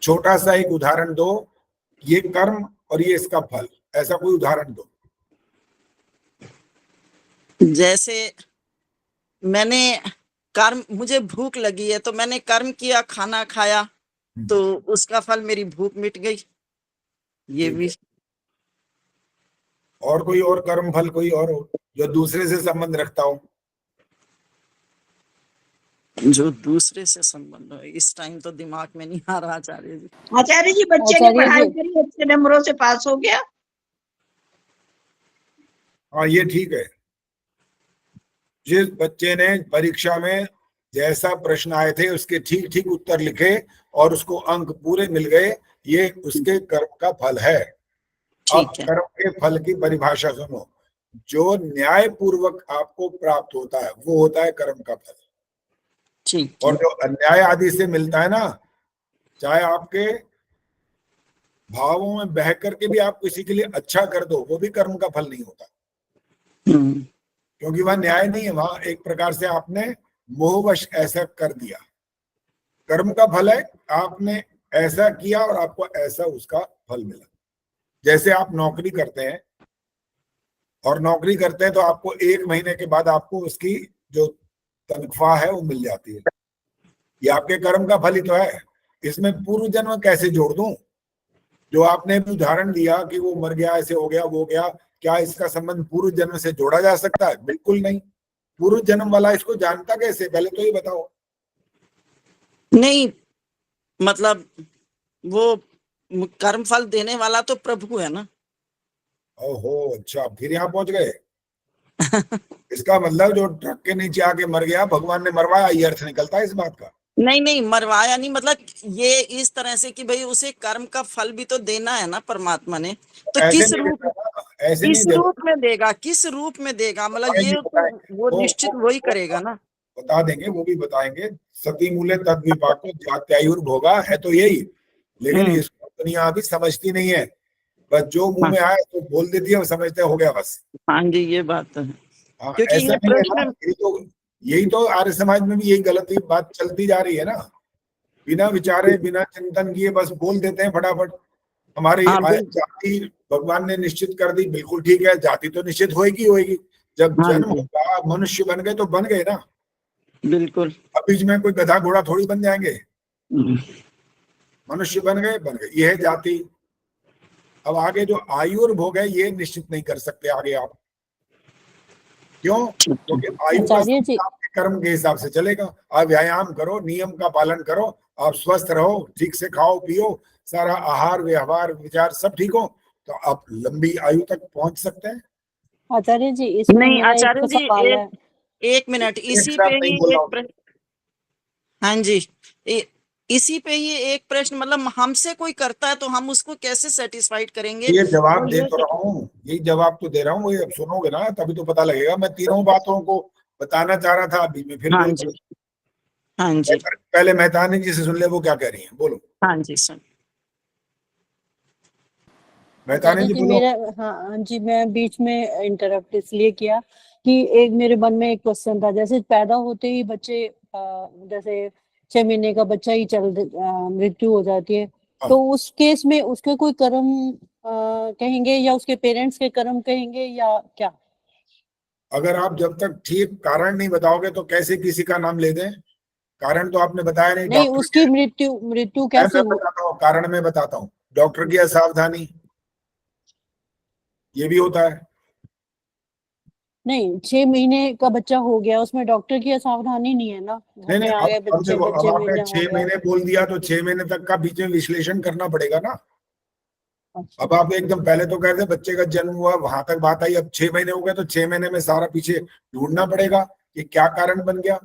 छोटा सा एक उदाहरण दो, ये कर्म और ये इसका फल, ऐसा कोई उदाहरण दो। जैसे मैंने कर्म, मुझे भूख लगी है तो मैंने कर्म किया, खाना खाया, तो उसका फल मेरी भूख मिट गई। ये भी। और कोई और कर्म फल कोई और हो जो दूसरे से संबंध रखता हो? जो दूसरे से संबंध हो, इस टाइम तो दिमाग में नहीं आ रहा आचार्य जी। आचार्य जी, बच्चे ने पढ़ाई करी, अच्छे नंबरों से पास हो गया। हाँ ये ठीक है। जिस बच्चे ने परीक्षा में जैसा प्रश्न आए थे उसके ठीक ठीक उत्तर लिखे और उसको अंक पूरे मिल गए, ये उसके कर्म का फल है। अब कर्म के फल की परिभाषा सुनो। जो न्याय पूर्वक आपको प्राप्त होता है वो होता है कर्म का फल। ठीक। और जो अन्याय आदि से मिलता है ना, चाहे आपके भावों में बह करके भी आप किसी के लिए अच्छा कर दो, वो भी कर्म का फल नहीं होता, क्योंकि वह न्याय नहीं है, वहां एक प्रकार से आपने मोहवश ऐसा कर दिया। कर्म का फल है आपने ऐसा किया और आपको ऐसा उसका फल मिला। जैसे आप नौकरी करते हैं और नौकरी करते हैं तो आपको 1 महीने के बाद आपको उसकी जो तनख्वाह है वो मिल जाती है, ये आपके कर्म का फल ही तो है। इसमें पूर्व जन्म कैसे जोड़ दूं? जो आपने भी उदाहरण दिया कि वो मर गया, ऐसे हो गया, वो हो गया, क्या इसका संबंध पूर्व जन्म से जोड़ा जा सकता है? बिल्कुल नहीं। पूर्व जन्म वाला इसको जानता कैसे, पहले तो ये बताओ। नहीं, मतलब वो कर्म फल देने वाला तो प्रभु है ना। ओहो, अच्छा, फिर यहाँ पहुंच गए। इसका मतलब जो ट्रक के नीचे आके मर गया भगवान ने मरवाया, ये अर्थ निकलता है इस बात का? नहीं, मरवाया नहीं, मतलब ये इस तरह से कि भाई उसे कर्म का फल भी तो देना है ना परमात्मा ने, तो किस रूप में देगा, किस रूप में देगा, मतलब ये तो वो निश्चित वही करेगा ना। बता देंगे, वो भी बताएंगे। सती मूले तद विपाको जात्यायुर्भोगा है तो यही, लेकिन इसको दुनिया अभी समझती नहीं है, बस जो मुंह में आए तो बोल देती है, वो समझते हो गया बस। हाँ जी, ये बात तो है। क्योंकि ये प्रश्न यही तो आर्य समाज में भी यही गलती बात चलती जा रही है ना, बिना विचारे बिना चिंतन किए बस बोल देते हैं फटाफट। हमारी जाति भगवान ने निश्चित कर दी, बिल्कुल ठीक है, जाति तो निश्चित होगी। जब जन्म होगा मनुष्य बन गए तो बन गए ना, बिल्कुल। अब बीच में कोई गधा घोड़ा थोड़ी बन जाएंगे, मनुष्य बन गए, ये है जाति। अब आगे जो आयुर्भोग है ये निश्चित नहीं कर सकते आगे आप, क्यों? क्योंकि आयु आपके कर्म के हिसाब से चलेगा। आप व्यायाम करो, नियम का पालन करो, आप स्वस्थ रहो, ठीक से खाओ पियो, सारा आहार व्यवहार विचार सब ठीक हो, तो आप लंबी आयु तक पहुंच सकते हैं। आचार्य जी, नहीं आचार्य जी, एक मिनट, इसी पे ही एक प्रश्न। हाँ जी, इसी पे ही एक प्रश्न, मतलब हमसे कोई करता है तो हम उसको कैसे सेटिस्फाइड करेंगे? ये जवाब दे तो रहा हूँ, यही जवाब तो दे रहा हूँ, अब सुनोगे ना तभी तो पता लगेगा। मैं तीनों बातों को बताना चाह रहा था, अभी में फिर हाँ जी, हाँ जी। पहले मेहतानी जी से सुन ले वो क्या कह रही है, बोलो। हाँ जी सर, मेहतानी जी बोलो। हाँ जी, मैं बीच में इंटरप्ट इसलिए किया कि एक मेरे मन में एक क्वेश्चन था। जैसे पैदा होते ही बच्चे, जैसे 6 महीने का बच्चा ही मृत्यु हो जाती है, तो उस केस में उसके कोई कर्म कहेंगे या उसके पेरेंट्स के कर्म कहेंगे या क्या? अगर आप जब तक ठीक कारण नहीं बताओगे तो कैसे किसी का नाम ले दें? कारण तो आपने बताया नहीं, उसकी मृत्यु कैसे? मैं बताता हूँ, कारण मैं बताता हूँ। डॉक्टर की असावधानी, ये भी होता है। नहीं, 6 महीने का बच्चा हो गया, उसमें डॉक्टर की असावधानी नहीं है ना। नहीं, अब आपने 6 महीने बोल दिया तो 6 महीने तक का बीच में विश्लेषण करना पड़ेगा ना। अच्छा। अब आप एकदम पहले तो कहते बच्चे का जन्म हुआ, वहां तक बात आई, अब 6 महीने हो गए तो 6 महीने में सारा पीछे ढूंढना पड़ेगा कि क्या कारण बन गया।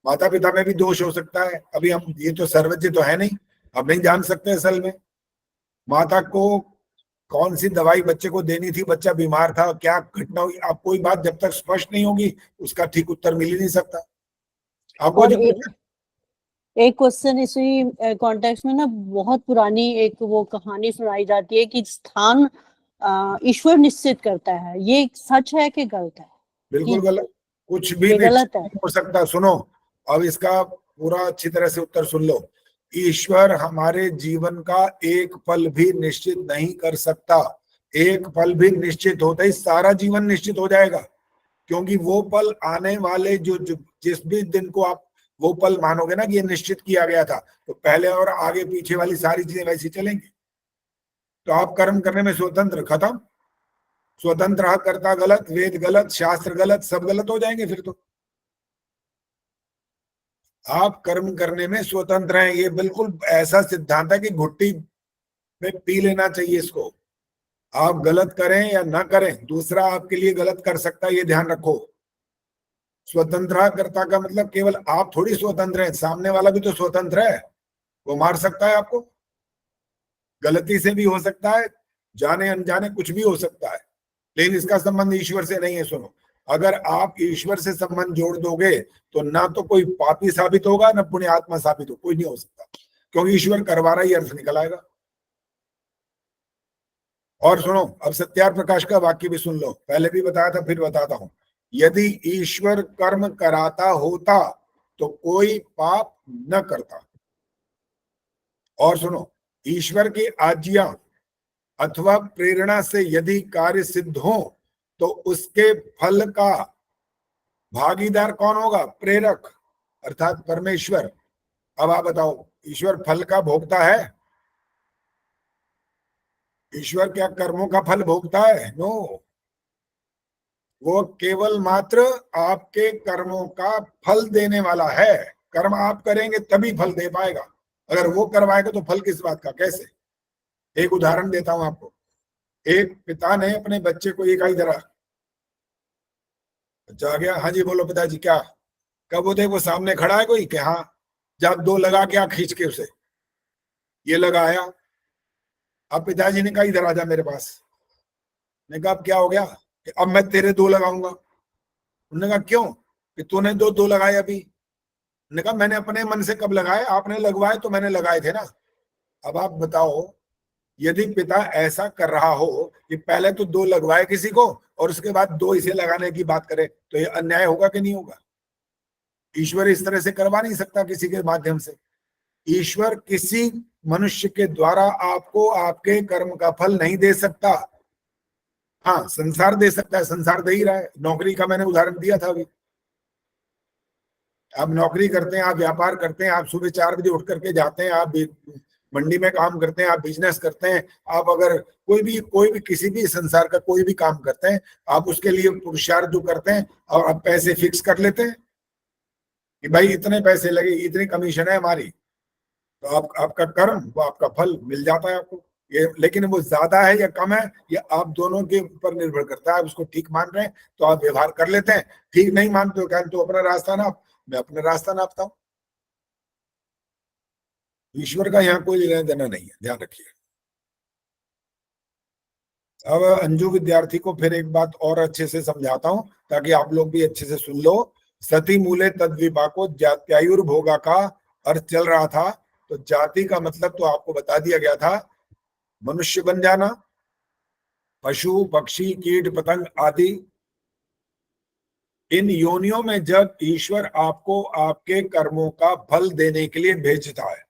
माता पिता में भी दोष हो सकता है, अभी हम ये तो सर्वज्ञ तो है नहीं, अब नहीं जान सकते असल में माता को कौन सी दवाई बच्चे को देनी थी, बच्चा बीमार था, क्या घटना हुई, आप कोई बात जब तक स्पष्ट नहीं होगी उसका ठीक उत्तर मिल ही नहीं सकता आपको। एक क्वेश्चन इसी कॉन्टेक्स्ट में ना, बहुत पुरानी एक वो कहानी सुनाई जाती है कि स्थान ईश्वर निश्चित करता है, ये सच है कि गलत है? बिल्कुल गलत, कुछ भी गलत है, हो सकता। सुनो, अब इसका पूरा अच्छी तरह से उत्तर सुन लो। ईश्वर हमारे जीवन का एक पल भी निश्चित नहीं कर सकता। एक पल भी निश्चित होता ही सारा जीवन निश्चित हो जाएगा, क्योंकि वो पल आने वाले जो जिस भी दिन को आप वो पल मानोगे ना कि ये निश्चित किया गया था, तो पहले और आगे पीछे वाली सारी चीजें वैसी चलेंगी। तो आप कर्म करने में स्वतंत्र, खत्म। स्वतंत्र कर्ता गलत, वेद गलत, शास्त्र गलत, सब गलत हो जाएंगे फिर तो। आप कर्म करने में स्वतंत्र हैं, ये बिल्कुल ऐसा सिद्धांत है कि घुट्टी में पी लेना चाहिए इसको। आप गलत करें या ना करें, दूसरा आपके लिए गलत कर सकता है, ये ध्यान रखो। स्वतंत्रता का मतलब केवल आप थोड़ी स्वतंत्र हैं, सामने वाला भी तो स्वतंत्र है, वो मार सकता है आपको, गलती से भी हो सकता है, जाने अनजाने कुछ भी हो सकता है। लेकिन इसका संबंध ईश्वर से नहीं है। सुनो, अगर आप ईश्वर से संबंध जोड़ दोगे तो ना तो कोई पापी साबित होगा ना पुण्य आत्मा साबित हो, कोई नहीं हो सकता, क्योंकि ईश्वर करवा रहा ही अर्थ निकल आएगा। और सुनो, अब सत्यार प्रकाश का वाक्य भी सुन लो, पहले भी बताया था फिर बताता हूं। यदि ईश्वर कर्म कराता होता तो कोई पाप न करता। और सुनो, ईश्वर की आज्ञा अथवा प्रेरणा से यदि कार्य सिद्ध हो तो उसके फल का भागीदार कौन होगा? प्रेरक अर्थात परमेश्वर। अब आप बताओ, ईश्वर फल का भोगता है? ईश्वर क्या कर्मों का फल भोगता है? नो, वो केवल मात्र आपके कर्मों का फल देने वाला है। कर्म आप करेंगे तभी फल दे पाएगा, अगर वो करवाएगा तो फल किस बात का? कैसे? एक उदाहरण देता हूं आपको। एक पिता ने अपने बच्चे को एक आई धरा, बच्चा आ गया, हाँ जी बोलो पिताजी क्या? कब वो देख वो सामने खड़ा है कोई, कि हाँ, जब दो लगा के खींच के उसे ये लगाया। अब पिताजी ने कहा इधर आजा मेरे पास। ने कहा अब क्या हो गया? कि अब मैं तेरे दो लगाऊंगा। उन्होंने कहा क्यों? कि तूने दो लगाए अभी। उन्होंने कहा मैंने अपने मन से कब लगाए? आपने लगवाए तो मैंने लगाए थे ना। अब आप बताओ, यदि पिता ऐसा कर रहा हो कि पहले तो दो लगवाए किसी को और उसके बाद दो इसे लगाने की बात करे, तो ये अन्याय होगा कि नहीं होगा? ईश्वर इस तरह से करवा नहीं सकता किसी के माध्यम से। ईश्वर किसी मनुष्य के द्वारा आपको आपके कर्म का फल नहीं दे सकता। हाँ, संसार दे सकता है, संसार दे ही रहा है। नौकरी का मैंने उदाहरण दिया था अभी। आप नौकरी करते हैं, आप व्यापार करते हैं, आप सुबह 4 बजे उठ करके जाते हैं, आप मंडी में काम करते हैं, आप बिजनेस करते हैं, आप अगर कोई भी किसी भी संसार का कोई भी काम करते हैं, आप उसके लिए पुरुषार्थ जो करते हैं और आप पैसे फिक्स कर लेते हैं कि भाई इतने पैसे लगे, इतनी कमीशन है हमारी, तो आपका कर्म वो आपका फल मिल जाता है आपको। ये लेकिन वो ज्यादा है या कम है, ये आप दोनों के ऊपर निर्भर करता है। आप उसको ठीक मान रहे हैं तो आप व्यवहार कर लेते हैं, ठीक नहीं मानते हो क्या तो अपना रास्ता नाप, मैं अपना रास्ता नापता हूं। ईश्वर का यहाँ कोई लेना देना नहीं है, ध्यान रखिए। अब अंजू विद्यार्थी को फिर एक बात और अच्छे से समझाता हूं ताकि आप लोग भी अच्छे से सुन लो। सती मूले तद्विपाको जात्यायुर्भोगा का अर्थ चल रहा था, तो जाति का मतलब तो आपको बता दिया गया था, मनुष्य बन जाना, पशु पक्षी कीट पतंग आदि। इन योनियों में जब ईश्वर आपको आपके कर्मों का फल देने के लिए भेजता है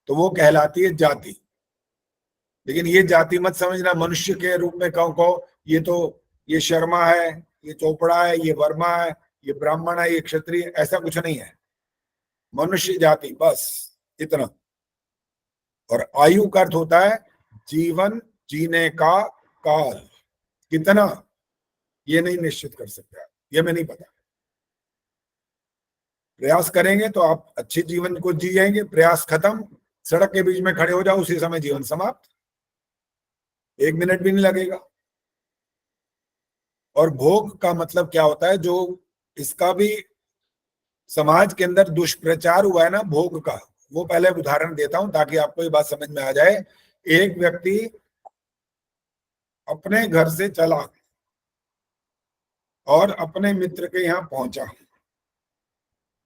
तो वो कहलाती है जाति। लेकिन ये जाति मत समझना मनुष्य के रूप में कहो ये शर्मा है, ये चोपड़ा है, ये वर्मा है, ये ब्राह्मण है, ये क्षत्रिय, ऐसा कुछ नहीं है। मनुष्य जाति, बस इतना। और आयु का अर्थ होता है जीवन जीने का काल। कितना ये नहीं निश्चित कर सकते, ये मैं नहीं पता। प्रयास करेंगे तो आप अच्छे जीवन को जिएंगे, प्रयास खत्म, सड़क के बीच में खड़े हो जाओ उसी समय जीवन समाप्त, 1 मिनट भी नहीं लगेगा। और भोग का मतलब क्या होता है, जो इसका भी समाज के अंदर दुष्प्रचार हुआ है ना भोग का, वो पहले उदाहरण देता हूं ताकि आपको ये बात समझ में आ जाए। एक व्यक्ति अपने घर से चला और अपने मित्र के यहाँ पहुंचा,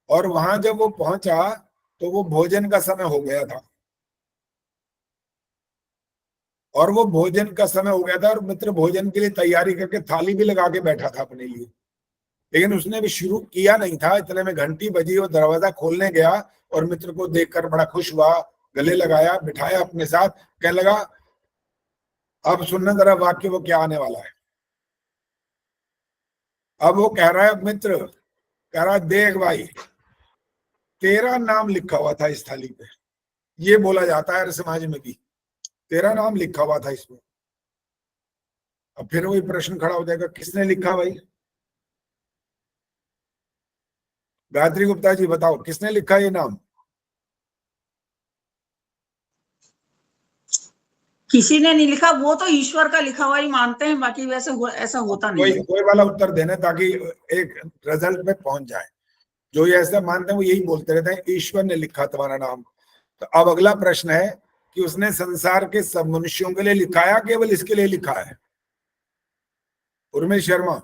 और वहां जब वो पहुंचा तो वो भोजन का समय हो गया था, और वो भोजन का समय हो गया था और मित्र भोजन के लिए तैयारी करके थाली भी लगा के बैठा था अपने लिए, लेकिन उसने भी शुरू किया नहीं था। इतने में घंटी बजी, वो दरवाजा खोलने गया और मित्र को देखकर बड़ा खुश हुआ, गले लगाया, बिठाया अपने साथ, कहने लगा अब सुनना जरा वाक्य वो क्या आने वाला है। अब वो कह रहा है, मित्र कह रहा है देख भाई तेरा नाम लिखा हुआ था इस थाली पे, ये बोला जाता है समाज में भी, तेरा नाम लिखा हुआ था इसमें। अब फिर वही प्रश्न खड़ा हो जाएगा, किसने लिखा भाई? गायत्री गुप्ता जी बताओ, किसने लिखा ये नाम? किसी ने नहीं लिखा, वो तो ईश्वर का लिखा हुआ ही मानते हैं, बाकी वैसे ऐसा होता नहीं है। कोई वाला उत्तर देना ताकि एक रिजल्ट पे पहुंच जाए। जो ये ऐसा मानते हैं वो यही बोलते रहते हैं ईश्वर ने लिखा तुम्हारा नाम। तो अब अगला प्रश्न है कि उसने संसार के सब मनुष्यों के लिए लिखा है, केवल इसके लिए लिखा है? उर्मिश शर्मा।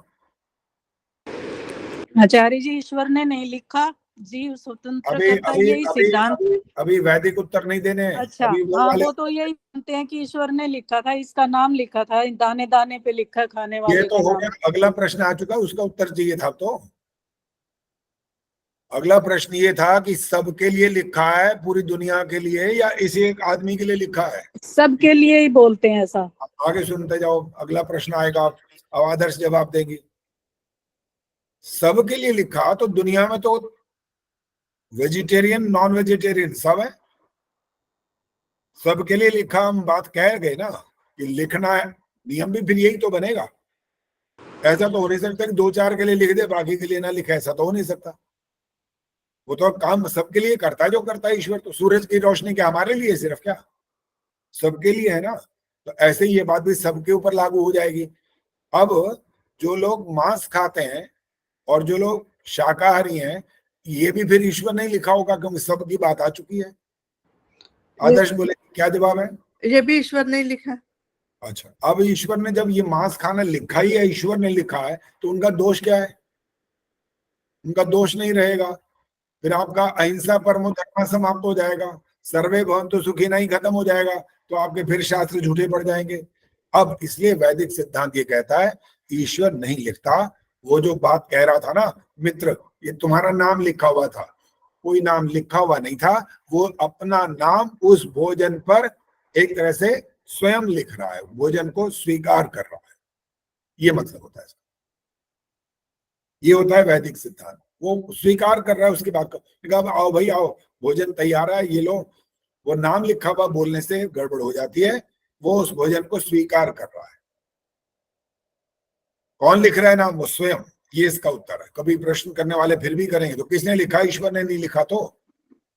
आचार्य जी, ईश्वर ने नहीं लिखा, जीव स्वतंत्र अभी करता, अभी यही अभी सिद्धांत। अभी वैदिक उत्तर नहीं देने हैं। अच्छा, अभी वो हाँ, वाले, वो तो यही मानते हैं कि ईश्वर ने लिखा था, इसका नाम लिखा था, दाने दाने पे लिखा खाने ये वाले तो का हो नाम। गया। अगला प्रश्न आ चुका, उसका उत्तर चाहिए था। तो अगला प्रश्न ये था कि सबके लिए लिखा है, पूरी दुनिया के लिए, या इसी एक आदमी के लिए लिखा है? सबके लिए ही बोलते हैं ऐसा। आगे सुनते जाओ, अगला प्रश्न आएगा, अब आदर्श जवाब देंगी। सबके लिए लिखा तो दुनिया में तो वेजिटेरियन नॉन वेजिटेरियन सब है। सबके लिए लिखा, हम बात कह गए ना कि लिखना है, नियम भी फिर यही तो बनेगा। ऐसा तो हो नहीं सकता कि 2-4 के लिए लिख दे, बाकी के लिए ना लिखे, ऐसा तो हो नहीं सकता। वो तो काम सबके लिए करता है जो करता है ईश्वर। तो सूरज की रोशनी क्या हमारे लिए सिर्फ, क्या सबके लिए है ना? तो ऐसे ही ये बात भी सबके ऊपर लागू हो जाएगी। अब जो लोग मांस खाते हैं और जो लोग शाकाहारी हैं, ये भी फिर ईश्वर नहीं लिखा होगा, क्योंकि सबकी बात आ चुकी है। आदर्श बोले, क्या जवाब है? ये भी ईश्वर ने लिखा। अच्छा, अब ईश्वर ने जब ये मांस खाना लिखा ही है, ईश्वर ने लिखा है, तो उनका दोष क्या है? उनका दोष नहीं रहेगा। फिर आपका अहिंसा परमो धर्म समाप्त हो जाएगा, सर्वे भवन्तु सुखिनः ही खत्म हो जाएगा, तो आपके फिर शास्त्र झूठे पड़ जाएंगे। अब इसलिए वैदिक सिद्धांत ये कहता है ईश्वर नहीं लिखता। वो जो बात कह रहा था ना मित्र, ये तुम्हारा नाम लिखा हुआ था, कोई नाम लिखा हुआ नहीं था। वो अपना नाम उस भोजन पर एक तरह से स्वयं लिख रहा है, भोजन को स्वीकार कर रहा है, ये मतलब होता है। ये होता है वैदिक सिद्धांत। वो स्वीकार कर रहा है उसकी बात को। आओ भाई आओ, भोजन तैयार है, ये लो। वो नाम लिखा हुआ बोलने से गड़बड़ हो जाती है, वो उस भोजन को स्वीकार कर रहा है। कौन लिख रहा है नाम? वो स्वयं। ये इसका उत्तर है। कभी प्रश्न करने वाले फिर भी करेंगे तो किसने लिखा? ईश्वर ने नहीं लिखा। तो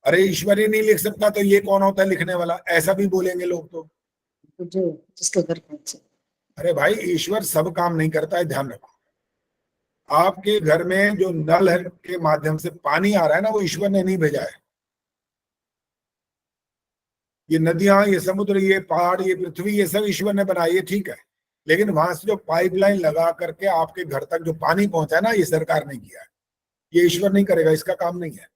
अरे ईश्वर ही नहीं लिख सकता तो ये कौन होता है लिखने वाला? ऐसा भी बोलेंगे लोग। तो जिसके घर पहुंचे। अरे भाई, ईश्वर सब काम नहीं करता है, ध्यान रखो। आपके घर में जो नल के माध्यम से पानी आ रहा है ना, वो ईश्वर ने नहीं भेजा है। ये नदियां, ये समुद्र, ये पहाड़, ये पृथ्वी, ये सब ईश्वर ने बनाई है, ठीक है। लेकिन वहां से जो पाइपलाइन लगा करके आपके घर तक जो पानी पहुंचा है ना, ये सरकार ने किया है। ये ईश्वर नहीं करेगा, इसका काम नहीं है।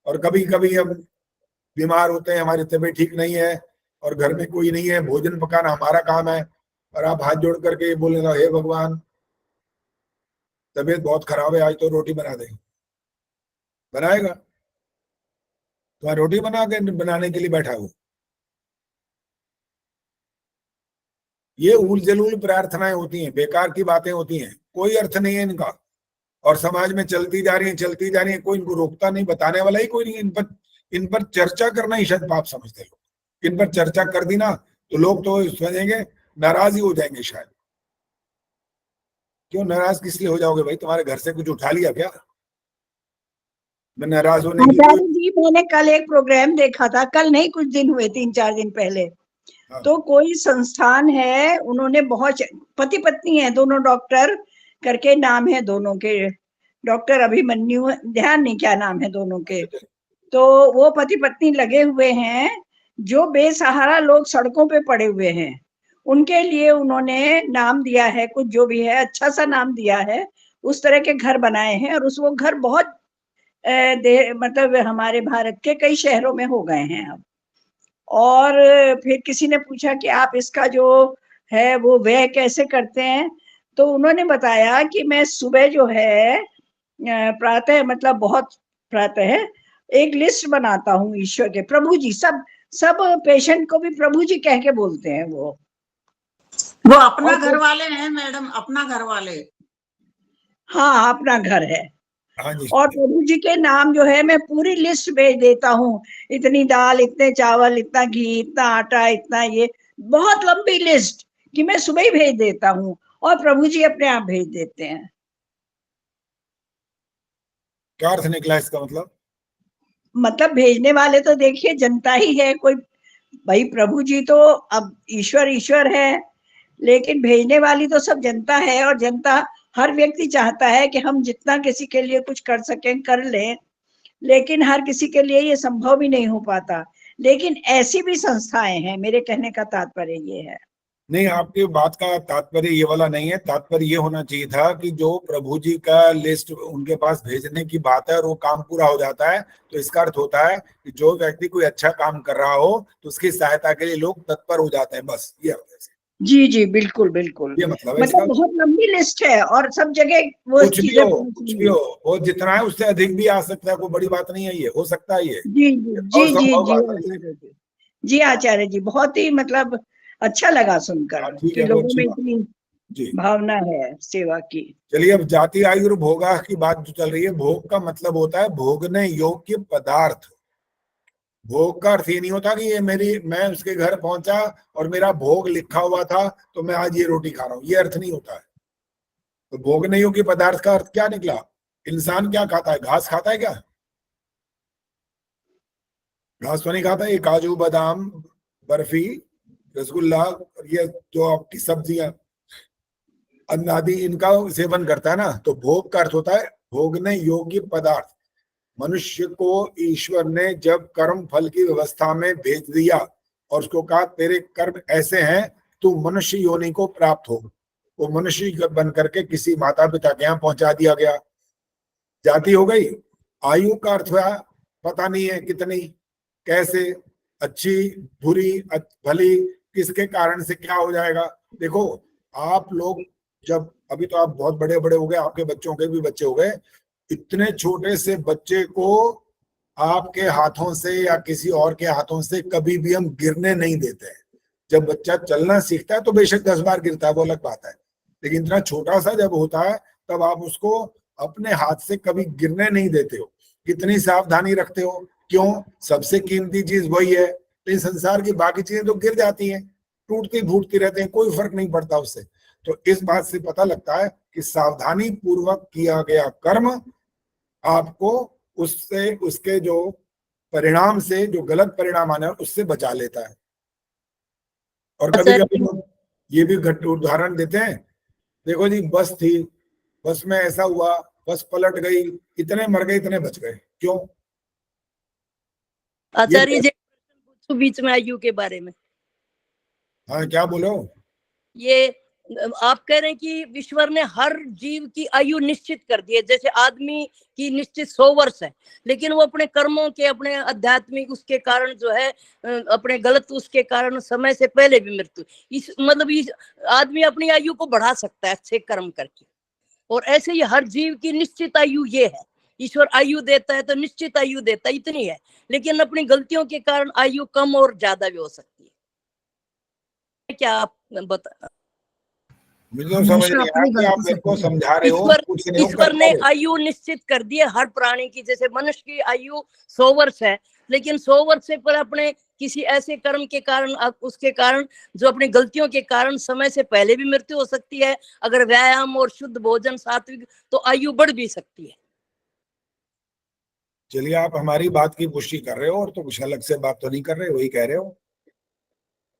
और कभी कभी हम बीमार होते हैं, हमारी तबीयत ठीक नहीं है और घर में कोई नहीं है, भोजन पकाना हमारा काम है, और आप हाथ जोड़ करके ये बोलेगा, हे भगवान तबीयत बहुत खराब है, आज तो रोटी बना दें। बनाएगा? तो मैं रोटी बनाने के लिए बैठा हूं। ये उल जलूल प्रार्थनाएं होती हैं, बेकार की बातें होती हैं, कोई अर्थ नहीं है इनका। और समाज में चलती जा रही है, चलती जा रही है, कोई इनको रोकता नहीं, बताने वाला ही कोई नहीं। इन पर चर्चा करना ही शायद पाप समझते लोग। इन पर चर्चा कर दी ना तो लोग तो समझेंगे, नाराज ही हो जाएंगे शायद। क्यों नाराज किस लिए हो जाओगे भाई? तुम्हारे घर से कुछ उठा लिया क्या? मैं नाराज होने की आचार्य जी, मैंने कल एक प्रोग्राम देखा था, कल नहीं, कुछ दिन हुए, 3-4 दिन पहले। तो कोई संस्थान है, उन्होंने बहुत, पति पत्नी है दोनों, डॉक्टर करके नाम है दोनों के, डॉक्टर अभिमन्यु, ध्यान नहीं क्या नाम है दोनों के। तो वो पति पत्नी लगे हुए हैं, जो बेसहारा लोग सड़कों पे पड़े हुए हैं, उनके लिए उन्होंने नाम दिया है, कुछ जो भी है अच्छा सा नाम दिया है, उस तरह के घर बनाए हैं। और वो घर बहुत मतलब हमारे भारत के कई शहरों में हो गए हैं अब। और फिर किसी ने पूछा कि आप इसका जो है वो व्यय कैसे करते हैं? तो उन्होंने बताया कि मैं सुबह जो है प्रातः, मतलब बहुत प्रातः, एक लिस्ट बनाता हूँ ईश्वर के, प्रभु जी, सब पेशेंट को भी प्रभु जी कह के बोलते हैं वो अपना घर वाले हैं मैडम, अपना घर वाले। हाँ, अपना घर है। हाँ जी। और प्रभु जी के नाम जो है मैं पूरी लिस्ट भेज देता हूँ, इतनी दाल, इतने चावल, इतना घी, इतना आटा, इतना ये, बहुत लंबी लिस्ट कि मैं सुबह ही भेज देता हूँ और प्रभु जी अपने आप भेज देते हैं। क्या अर्थ निकला इसका? मतलब भेजने वाले तो देखिए जनता ही है, कोई भाई, प्रभु जी तो अब ईश्वर है, लेकिन भेजने वाली तो सब जनता है। और जनता, हर व्यक्ति चाहता है कि हम जितना किसी के लिए कुछ कर सकें कर लें, लेकिन हर किसी के लिए ये संभव भी नहीं हो पाता। लेकिन ऐसी भी संस्थाएं हैं, मेरे कहने का तात्पर्य ये है। नहीं, आपकी बात का तात्पर्य ये वाला नहीं है। तात्पर्य ये होना चाहिए था कि जो प्रभु जी का लिस्ट उनके पास भेजने की बात है और वो काम पूरा हो जाता है, तो इसका अर्थ होता है कि जो व्यक्ति कोई अच्छा काम कर रहा हो तो उसकी सहायता के लिए लोग तत्पर हो जाते हैं, बस ये अर्थ है। जी जी बिल्कुल बिल्कुल, ये मतलब है इसका। बहुत लंबी लिस्ट है और सब जगह वो कुछ भी हो, वो जितना है उससे अधिक भी आ सकता है, कोई बड़ी बात नहीं है, ये हो सकता है। ये जी जी जी जी जी जी आचार्य जी, बहुत ही मतलब अच्छा लगा सुनकर कि लोगों में इतनी भावना है सेवा की। चलिए, अब जाति आयु और भोगा की बात जो चल रही है, भोग का मतलब होता है भोगने योग्य पदार्थ। भोग का अर्थ ये नहीं होता कि ये मैं उसके घर पहुंचा और मेरा भोग लिखा हुआ था तो मैं आज ये रोटी खा रहा हूं, ये अर्थ नहीं होता है। तो भोगने योग्य पदार्थ का अर्थ क्या निकला? इंसान क्या खाता है? घास खाता है क्या? घास तो नहीं खाता। ये काजू बादाम बर्फी रसगुल्ला ये जो आपकी सब्जियां अन्न आदि इनका सेवन करता है ना। तो भोग का अर्थ होता है भोगने योग्य पदार्थ। मनुष्य को ईश्वर ने जब कर्म फल की व्यवस्था में भेज दिया और उसको कहा तेरे कर्म ऐसे हैं, तू मनुष्य योनि को प्राप्त हो, वो मनुष्य बन करके किसी माता पिता के यहाँ पहुंचा दिया गया। जाति हो गई। आयु का अर्थ हुआ पता नहीं है कितनी, कैसे, अच्छी बुरी भली, किसके कारण से क्या हो जाएगा। देखो आप लोग जब अभी तो आप बहुत बड़े बड़े हो गए, आपके बच्चों के भी बच्चे हो गए, इतने छोटे से बच्चे को आपके हाथों से या किसी और के हाथों से कभी भी हम गिरने नहीं देते हैं। जब बच्चा चलना सीखता है तो बेशक 10 बार गिरता है, वो अलग बात है, लेकिन इतना छोटा सा जब होता है तब आप उसको अपने हाथ से कभी गिरने नहीं देते हो। कितनी सावधानी रखते हो, क्यों? सबसे कीमती चीज वही है। लेकिन संसार की बाकी चीजें तो गिर जाती हैं, टूटती फूटती रहते हैं, कोई फर्क नहीं पड़ता उससे। तो इस बात से पता लगता है कि सावधानी पूर्वक किया गया कर्म आपको उससे, उसके जो परिणाम से, जो गलत परिणाम आने उससे बचा लेता है। और कभी कभी लोग ये भी उदाहरण देते हैं, देखो जी बस थी, बस में ऐसा हुआ, बस पलट गई, इतने मर गए इतने बच गए, क्यों? आचार्य जी बीच में आयु के बारे में। हाँ क्या बोलो? ये आप कह रहे हैं कि ईश्वर ने हर जीव की आयु निश्चित कर दी है। जैसे आदमी की निश्चित 100 वर्ष है, लेकिन वो अपने कर्मों के, अपने आध्यात्मिक उसके कारण जो है, अपने गलत उसके कारण समय से पहले भी मृत्यु, इस मतलब इस आदमी अपनी आयु को बढ़ा सकता है अच्छे कर्म करके। और ऐसे ही हर जीव की निश्चित आयु ये है। ईश्वर आयु देता है तो निश्चित आयु देता है, इतनी है, लेकिन अपनी गलतियों के कारण आयु कम और ज्यादा भी हो सकती है। क्या आप बता? मुझे तो समझ नहीं आया कि आप मेरे को समझा रहे हो। ईश्वर ने आयु निश्चित कर दी है हर प्राणी की। जैसे मनुष्य की आयु 100 वर्ष है, लेकिन 100 वर्ष से पर अपने किसी ऐसे कर्म के कारण, उसके कारण जो अपनी गलतियों के कारण समय से पहले भी मृत्यु हो सकती है। अगर व्यायाम और शुद्ध भोजन सात्विक तो आयु बढ़ भी सकती है। चलिए, आप हमारी बात की पुष्टि कर रहे हो और तो कुछ अलग से बात तो नहीं कर रहे, वही कह रहे हो।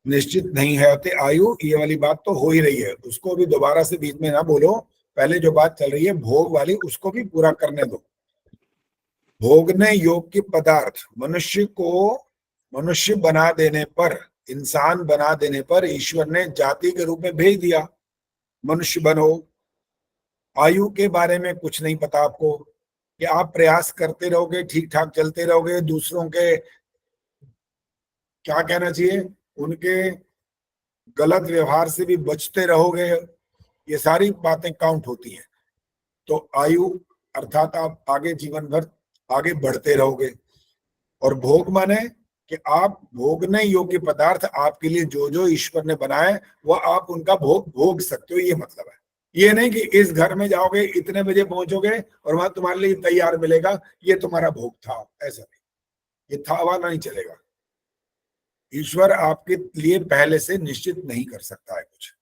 निश्चित नहीं है आयु, ये वाली बात तो हो ही रही है, उसको भी दोबारा से बीच में ना बोलो। पहले जो बात चल रही है भोग वाली, उसको भी पूरा करने दो। भोगने योग्य पदार्थ मनुष्य को मनुष्य बना देने पर, इंसान बना देने पर ईश्वर ने जाति के रूप में भेज दिया, मनुष्य बनो। आयु के बारे में कुछ नहीं पता आपको, कि आप प्रयास करते रहोगे, ठीक ठाक चलते रहोगे, दूसरों के क्या कहना चाहिए, उनके गलत व्यवहार से भी बचते रहोगे, ये सारी बातें काउंट होती हैं। तो आयु अर्थात आप आगे जीवन भर आगे बढ़ते रहोगे। और भोग माने कि आप भोगने योग्य पदार्थ आपके लिए जो जो ईश्वर ने बनाए वो आप उनका भोग सकते हो, ये मतलब है। ये नहीं कि इस घर में जाओगे, इतने बजे पहुंचोगे और वहां तुम्हारे लिए तैयार मिलेगा, ये तुम्हारा भोग था, ऐसा नहीं, ये था वाला नहीं चलेगा। ईश्वर आपके लिए पहले से निश्चित नहीं कर सकता है कुछ,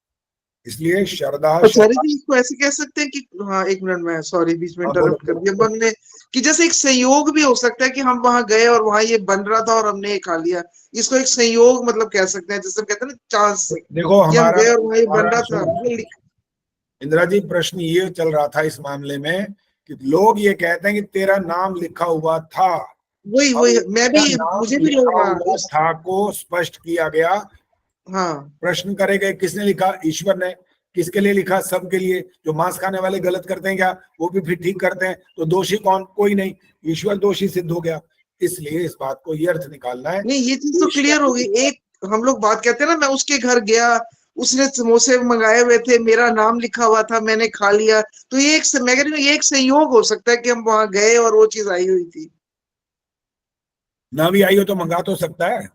इसलिए श्रद्धा। इसको ऐसे कह सकते हैं कि, हाँ एक मिनट में, सॉरी बीच में इंटरप्ट कर दिया मन ने, कि जैसे एक संयोग भी हो सकता है कि हम वहां गए और वहां ये बन रहा था और हमने ये खा लिया, इसको एक संयोग मतलब कह सकते हैं, जैसे कहते हैं ना चांस। देखो हम गए और वहां ये बन रहा था। इंदिरा जी, प्रश्न ये चल रहा था इस मामले में कि लोग ये कहते हैं कि तेरा नाम लिखा हुआ था, वही मैं भी, मुझे भी था को स्पष्ट किया गया, हाँ प्रश्न करेगा किसने लिखा, ईश्वर ने। किसके लिए लिखा, सबके लिए। जो मांस खाने वाले गलत करते हैं क्या, वो भी फिर ठीक करते हैं, तो दोषी कौन, कोई नहीं, ईश्वर दोषी सिद्ध हो गया। इसलिए इस बात को ये अर्थ निकालना है। नहीं, ये चीज तो क्लियर हो गई। एक हम लोग बात कहते हैं ना, मैं उसके घर गया, उसने समोसे मंगाए हुए थे, मेरा नाम लिखा हुआ था, मैंने खा लिया, तो ये एक, मैं कह रही हूँ, ये एक संयोग हो सकता है कि हम वहां गए और वो चीज आई हुई थी। ना भी आई हो तो मंगा तो सकता है।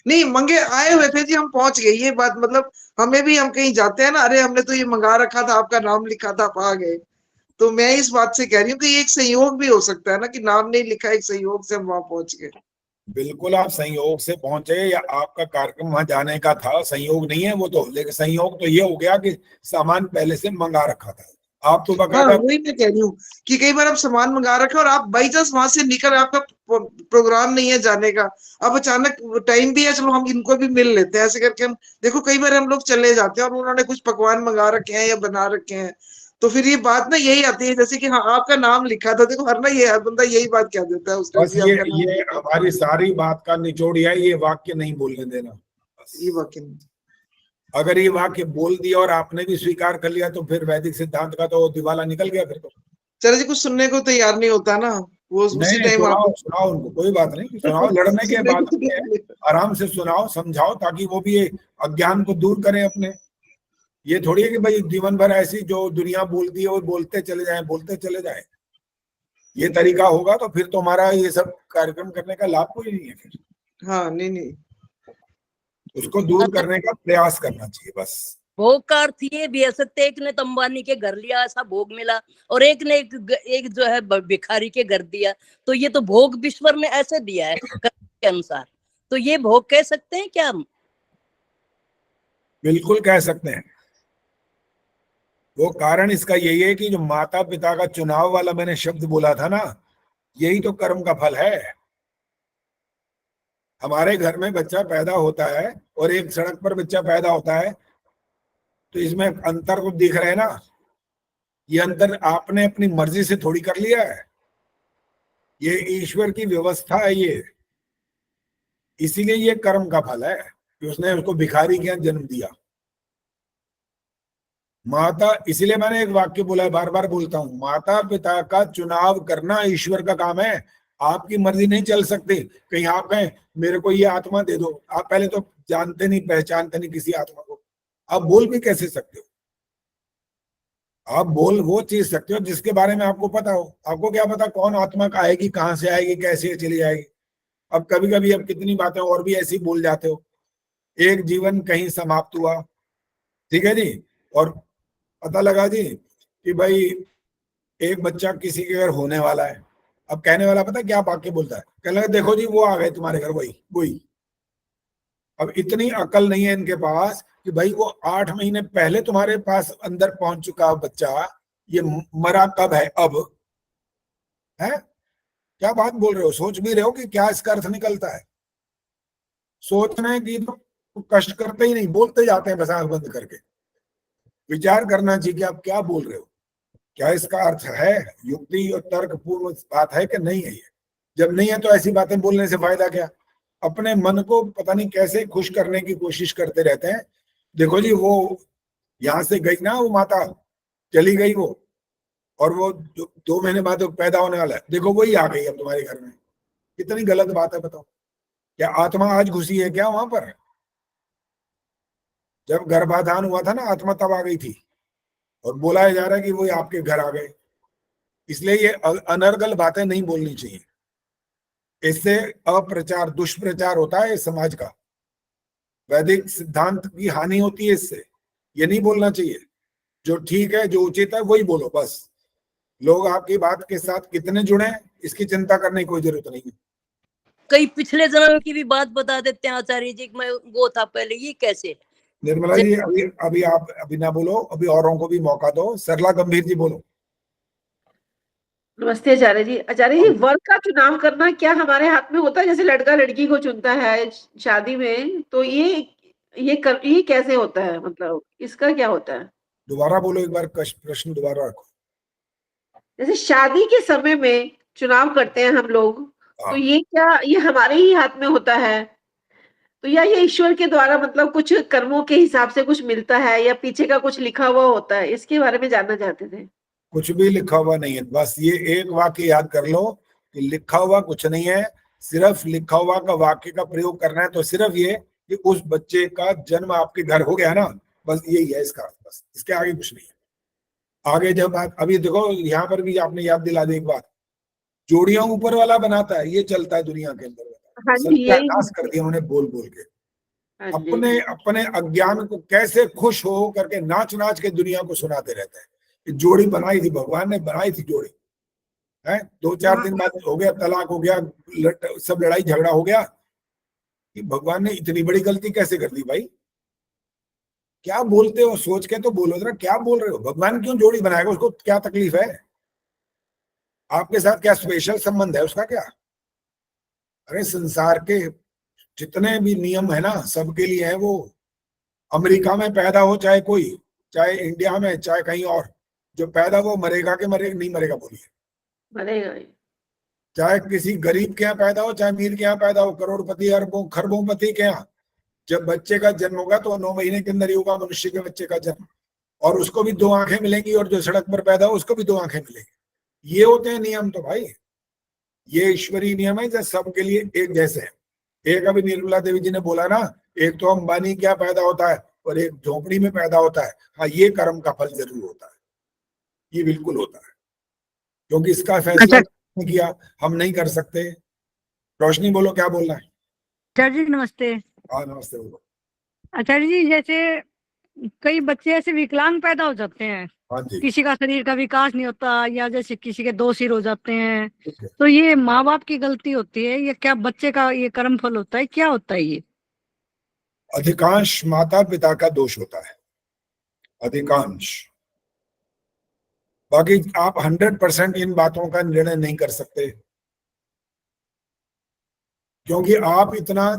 नहीं, मंगे आए हुए थे जी, हम पहुंच गए, ये बात मतलब हमें भी, हम कहीं जाते हैं ना, अरे हमने तो ये मंगा रखा था, आपका नाम लिखा था, आप आ गए। तो मैं इस बात से कह रही हूँ कि ये एक संयोग भी हो सकता है ना, कि नाम नहीं लिखा, एक संयोग से हम वहां पहुंच गए। बिल्कुल, आप संयोग से पहुंचे, या आपका कार्यक्रम वहां जाने का था, संयोग नहीं है वो तो। लेकिन संयोग तो ये हो गया कि सामान पहले से मंगा रखा था, आप तो हाँ, बकायदा। वही मैं कह रही हूँ कि कई बार आप सामान मंगा रखे और आप बाई चांस वहां से निकल, आपका प्रोग्राम नहीं है जाने का, अब अचानक टाइम भी है, चलो हम इनको भी मिल लेते हैं, ऐसे करके हम, देखो कई बार हम लोग चले जाते हैं और उन्होंने कुछ पकवान मंगा रखे हैं या बना रखे हैं, तो फिर ये बात ना यही आती है, जैसे कि हाँ आपका नाम लिखा था, देखो हर ना ये हर बंदा यही बात कह देता है उस टाइम बस कि आपका नाम ये हमारी सारी बात का निचोड़ है, ये वाक्य नहीं बोलने देना। ये वाक्य नहीं। अगर ये वाक्य बोल दिया और आपने भी स्वीकार कर लिया तो फिर वैदिक सिद्धांत का तो दिवाला निकल गया फिर तो। चलो जी, कुछ सुनने को तैयार नहीं होता ना, वो उसी नहीं, टाइम आप सुनाओ उनको, कोई बात नहीं, सुनाओ, लड़ने के बात नहीं है, आराम से सुनाओ, समझाओ, ताकि वो भी अज्ञान को दूर करें अपने। ये थोड़ी है कि भाई जीवन भर ऐसी जो दुनिया बोलती है वो बोलते चले जाए। ये तरीका होगा तो फिर तो हमारा ये सब कार्यक्रम करने का लाभ कोई नहीं है फिर। हाँ, नहीं, उसको दूर करने का प्रयास करना चाहिए बस। भोग का अर्थ ये भी है सकते, एक ने अंबानी के घर लिया, ऐसा भोग मिला, और एक ने एक जो है भिखारी के घर दिया, तो ये तो भोग ईश्वर ने ऐसे दिया है कर्म के अनुसार, तो ये भोग कह सकते हैं क्या हम? बिल्कुल कह सकते हैं। वो कारण इसका यही है कि जो माता पिता का चुनाव वाला मैंने शब्द बोला था ना, यही तो कर्म का फल है। हमारे घर में बच्चा पैदा होता है और एक सड़क पर बच्चा पैदा होता है, तो इसमें अंतर तो दिख रहे हैं ना। ये अंतर आपने अपनी मर्जी से थोड़ी कर लिया है, ये ईश्वर की व्यवस्था है ये। इसीलिए ये कर्म का फल है कि उसने उसको भिखारी के यहाँ जन्म दिया। माता, इसीलिए मैंने एक वाक्य बोला है, बार बार बोलता हूं, माता पिता का चुनाव करना ईश्वर का काम है। आपकी मर्जी नहीं चल सकती। कहीं आप कहें मेरे को ये आत्मा दे दो, आप पहले तो जानते नहीं, पहचानते नहीं किसी आत्मा को, आप बोल भी कैसे सकते हो? आप बोल वो चीज सकते हो जिसके बारे में आपको पता हो। आपको क्या पता कौन आत्मा का आएगी, कहाँ से आएगी, कैसे चली जाएगी। अब कभी कभी अब कितनी बातें और भी ऐसी बोल जाते हो, एक जीवन कहीं समाप्त हुआ, ठीक है जी, और पता लगा जी कि भाई एक बच्चा किसी के घर होने वाला है। अब कहने वाला पता क्या वाक्य बोलता है, कहने लगा देखो जी वो आ गए तुम्हारे घर, वही। अब इतनी अकल नहीं है इनके पास कि भाई वो 8 महीने पहले तुम्हारे पास अंदर पहुंच चुका बच्चा, ये मरा कब है अब है? क्या बात बोल रहे हो? सोच भी रहे हो कि क्या इसका अर्थ निकलता है? सोचने की तो कष्ट करते ही नहीं, बोलते जाते हैं बस आंख बंद करके। विचार करना चाहिए कि आप क्या बोल रहे हो, क्या इसका अर्थ है, युक्ति और तर्क पूर्ण बात है कि नहीं है। ये जब नहीं है तो ऐसी बातें बोलने से फायदा क्या? अपने मन को पता नहीं कैसे खुश करने की कोशिश करते रहते हैं। देखो जी वो यहां से गई ना, वो माता चली गई वो, और वो 2 महीने बाद पैदा होने वाला है, देखो वही आ गई अब तुम्हारे घर में। कितनी गलत बात है बताओ। क्या आत्मा आज घुसी है क्या वहां पर? जब गर्भाधान हुआ था ना, आत्मा तब आ गई थी, और बोला जा रहा है कि वो आपके घर आ गए। इसलिए ये अनर्गल बातें नहीं बोलनी चाहिए, इससे अप्रचार, दुष्प्रचार होता है समाज का, वैदिक सिद्धांत की हानि होती है इससे। ये नहीं बोलना चाहिए, जो ठीक है जो उचित है वही बोलो बस। लोग आपकी बात के साथ कितने जुड़े हैं इसकी चिंता करने की कोई जरूरत नहीं है। कई पिछले जन्म की भी बात बता देते हैं आचार्य जी, मैं वो था पहले, ये कैसे? निर्मला जी अभी आप अभी ना बोलो, अभी औरों को भी मौका दो। सरला गंभीर जी बोलो। नमस्ते आचार्य जी। आचार्य जी, वर का चुनाव करना क्या हमारे हाथ में होता है? जैसे लड़का लड़की को चुनता है शादी में, तो ये कैसे होता है, मतलब इसका क्या होता है? दोबारा बोलो एक बार, प्रश्न दोबारा रखो। जैसे शादी के समय में चुनाव करते हैं हम लोग, तो ये क्या ये हमारे ही हाथ में होता है? तो या ये ईश्वर के द्वारा मतलब कुछ कर्मों के हिसाब से कुछ मिलता है या पीछे का कुछ लिखा हुआ होता है, इसके बारे में जानना चाहते थे। कुछ भी लिखा हुआ नहीं है, बस ये एक वाक्य याद कर लो कि लिखा हुआ कुछ नहीं है, सिर्फ लिखा हुआ का वाक्य का प्रयोग करना है। तो सिर्फ ये कि उस बच्चे का जन्म आपके घर हो गया ना, बस यही है इसका अर्थ, बस इसके आगे कुछ नहीं है। आगे जब अभी देखो यहाँ पर भी आपने याद दिला दी एक बात, जोड़ियां ऊपर वाला बनाता है, ये चलता है दुनिया के अंदर। हाँ जी, यही नाश कर दिया उन्होंने बोल बोल के। हाँ जी। अपने अपने अज्ञान को कैसे खुश हो करके नाच नाच के दुनिया को सुनाते रहते हैं कि जोड़ी बनाई थी, भगवान ने बनाई थी जोड़ी है, 2-4 दिन बाद हो गया, तलाक हो गया, सब लड़ाई झगड़ा हो गया कि भगवान ने इतनी बड़ी गलती कैसे कर दी। भाई क्या बोलते हो, सोच के तो बोलो जरा, क्या बोल रहे हो? भगवान क्यों जोड़ी बनाएगा? उसको क्या तकलीफ है? आपके साथ क्या स्पेशल संबंध है उसका क्या? अरे संसार के जितने भी नियम है ना, सबके लिए है वो। अमेरिका में पैदा हो चाहे कोई, चाहे इंडिया में, चाहे कहीं और, जो पैदा वो मरेगा के मरेगा, नहीं मरेगा बोलिए? मरेगा। चाहे किसी गरीब के यहाँ पैदा हो, चाहे अमीर के यहाँ पैदा हो, करोड़पति अरबों खरबोंपति के यहाँ, जब बच्चे का जन्म होगा तो 9 महीने के अंदर ही होगा मनुष्य के बच्चे का जन्म, और उसको भी 2 आंखें मिलेंगी, और जो सड़क पर पैदा हो उसको भी 2 आंखें मिलेंगी। ये होते हैं नियम। तो भाई ये ईश्वरीय नियम है जो सबके लिए एक जैसे है। एक अभी निर्मला देवी जी ने बोला ना, एक तो अंबानी क्या पैदा होता है और एक झोपड़ी में पैदा होता है। हाँ, ये कर्म का फल जरूर होता है, ये बिल्कुल होता है, क्योंकि इसका फैसला नहीं किया, हम नहीं कर सकते। रोशनी बोलो, क्या बोलना है? आचार्य जी नमस्ते। हाँ नमस्ते, बोलो। आचार्य जी, जैसे कई बच्चे ऐसे विकलांग पैदा हो जाते हैं, हाँ जी। किसी का शरीर का विकास नहीं होता, या जैसे किसी के 2 सिर हो जाते हैं, तो ये माँ बाप की गलती होती है या क्या बच्चे का ये कर्म फल होता है, क्या होता है ये? अधिकांश माता पिता का दोष होता है, अधिकांश। बाकी आप 100% इन बातों का निर्णय नहीं कर सकते, क्योंकि आप इतना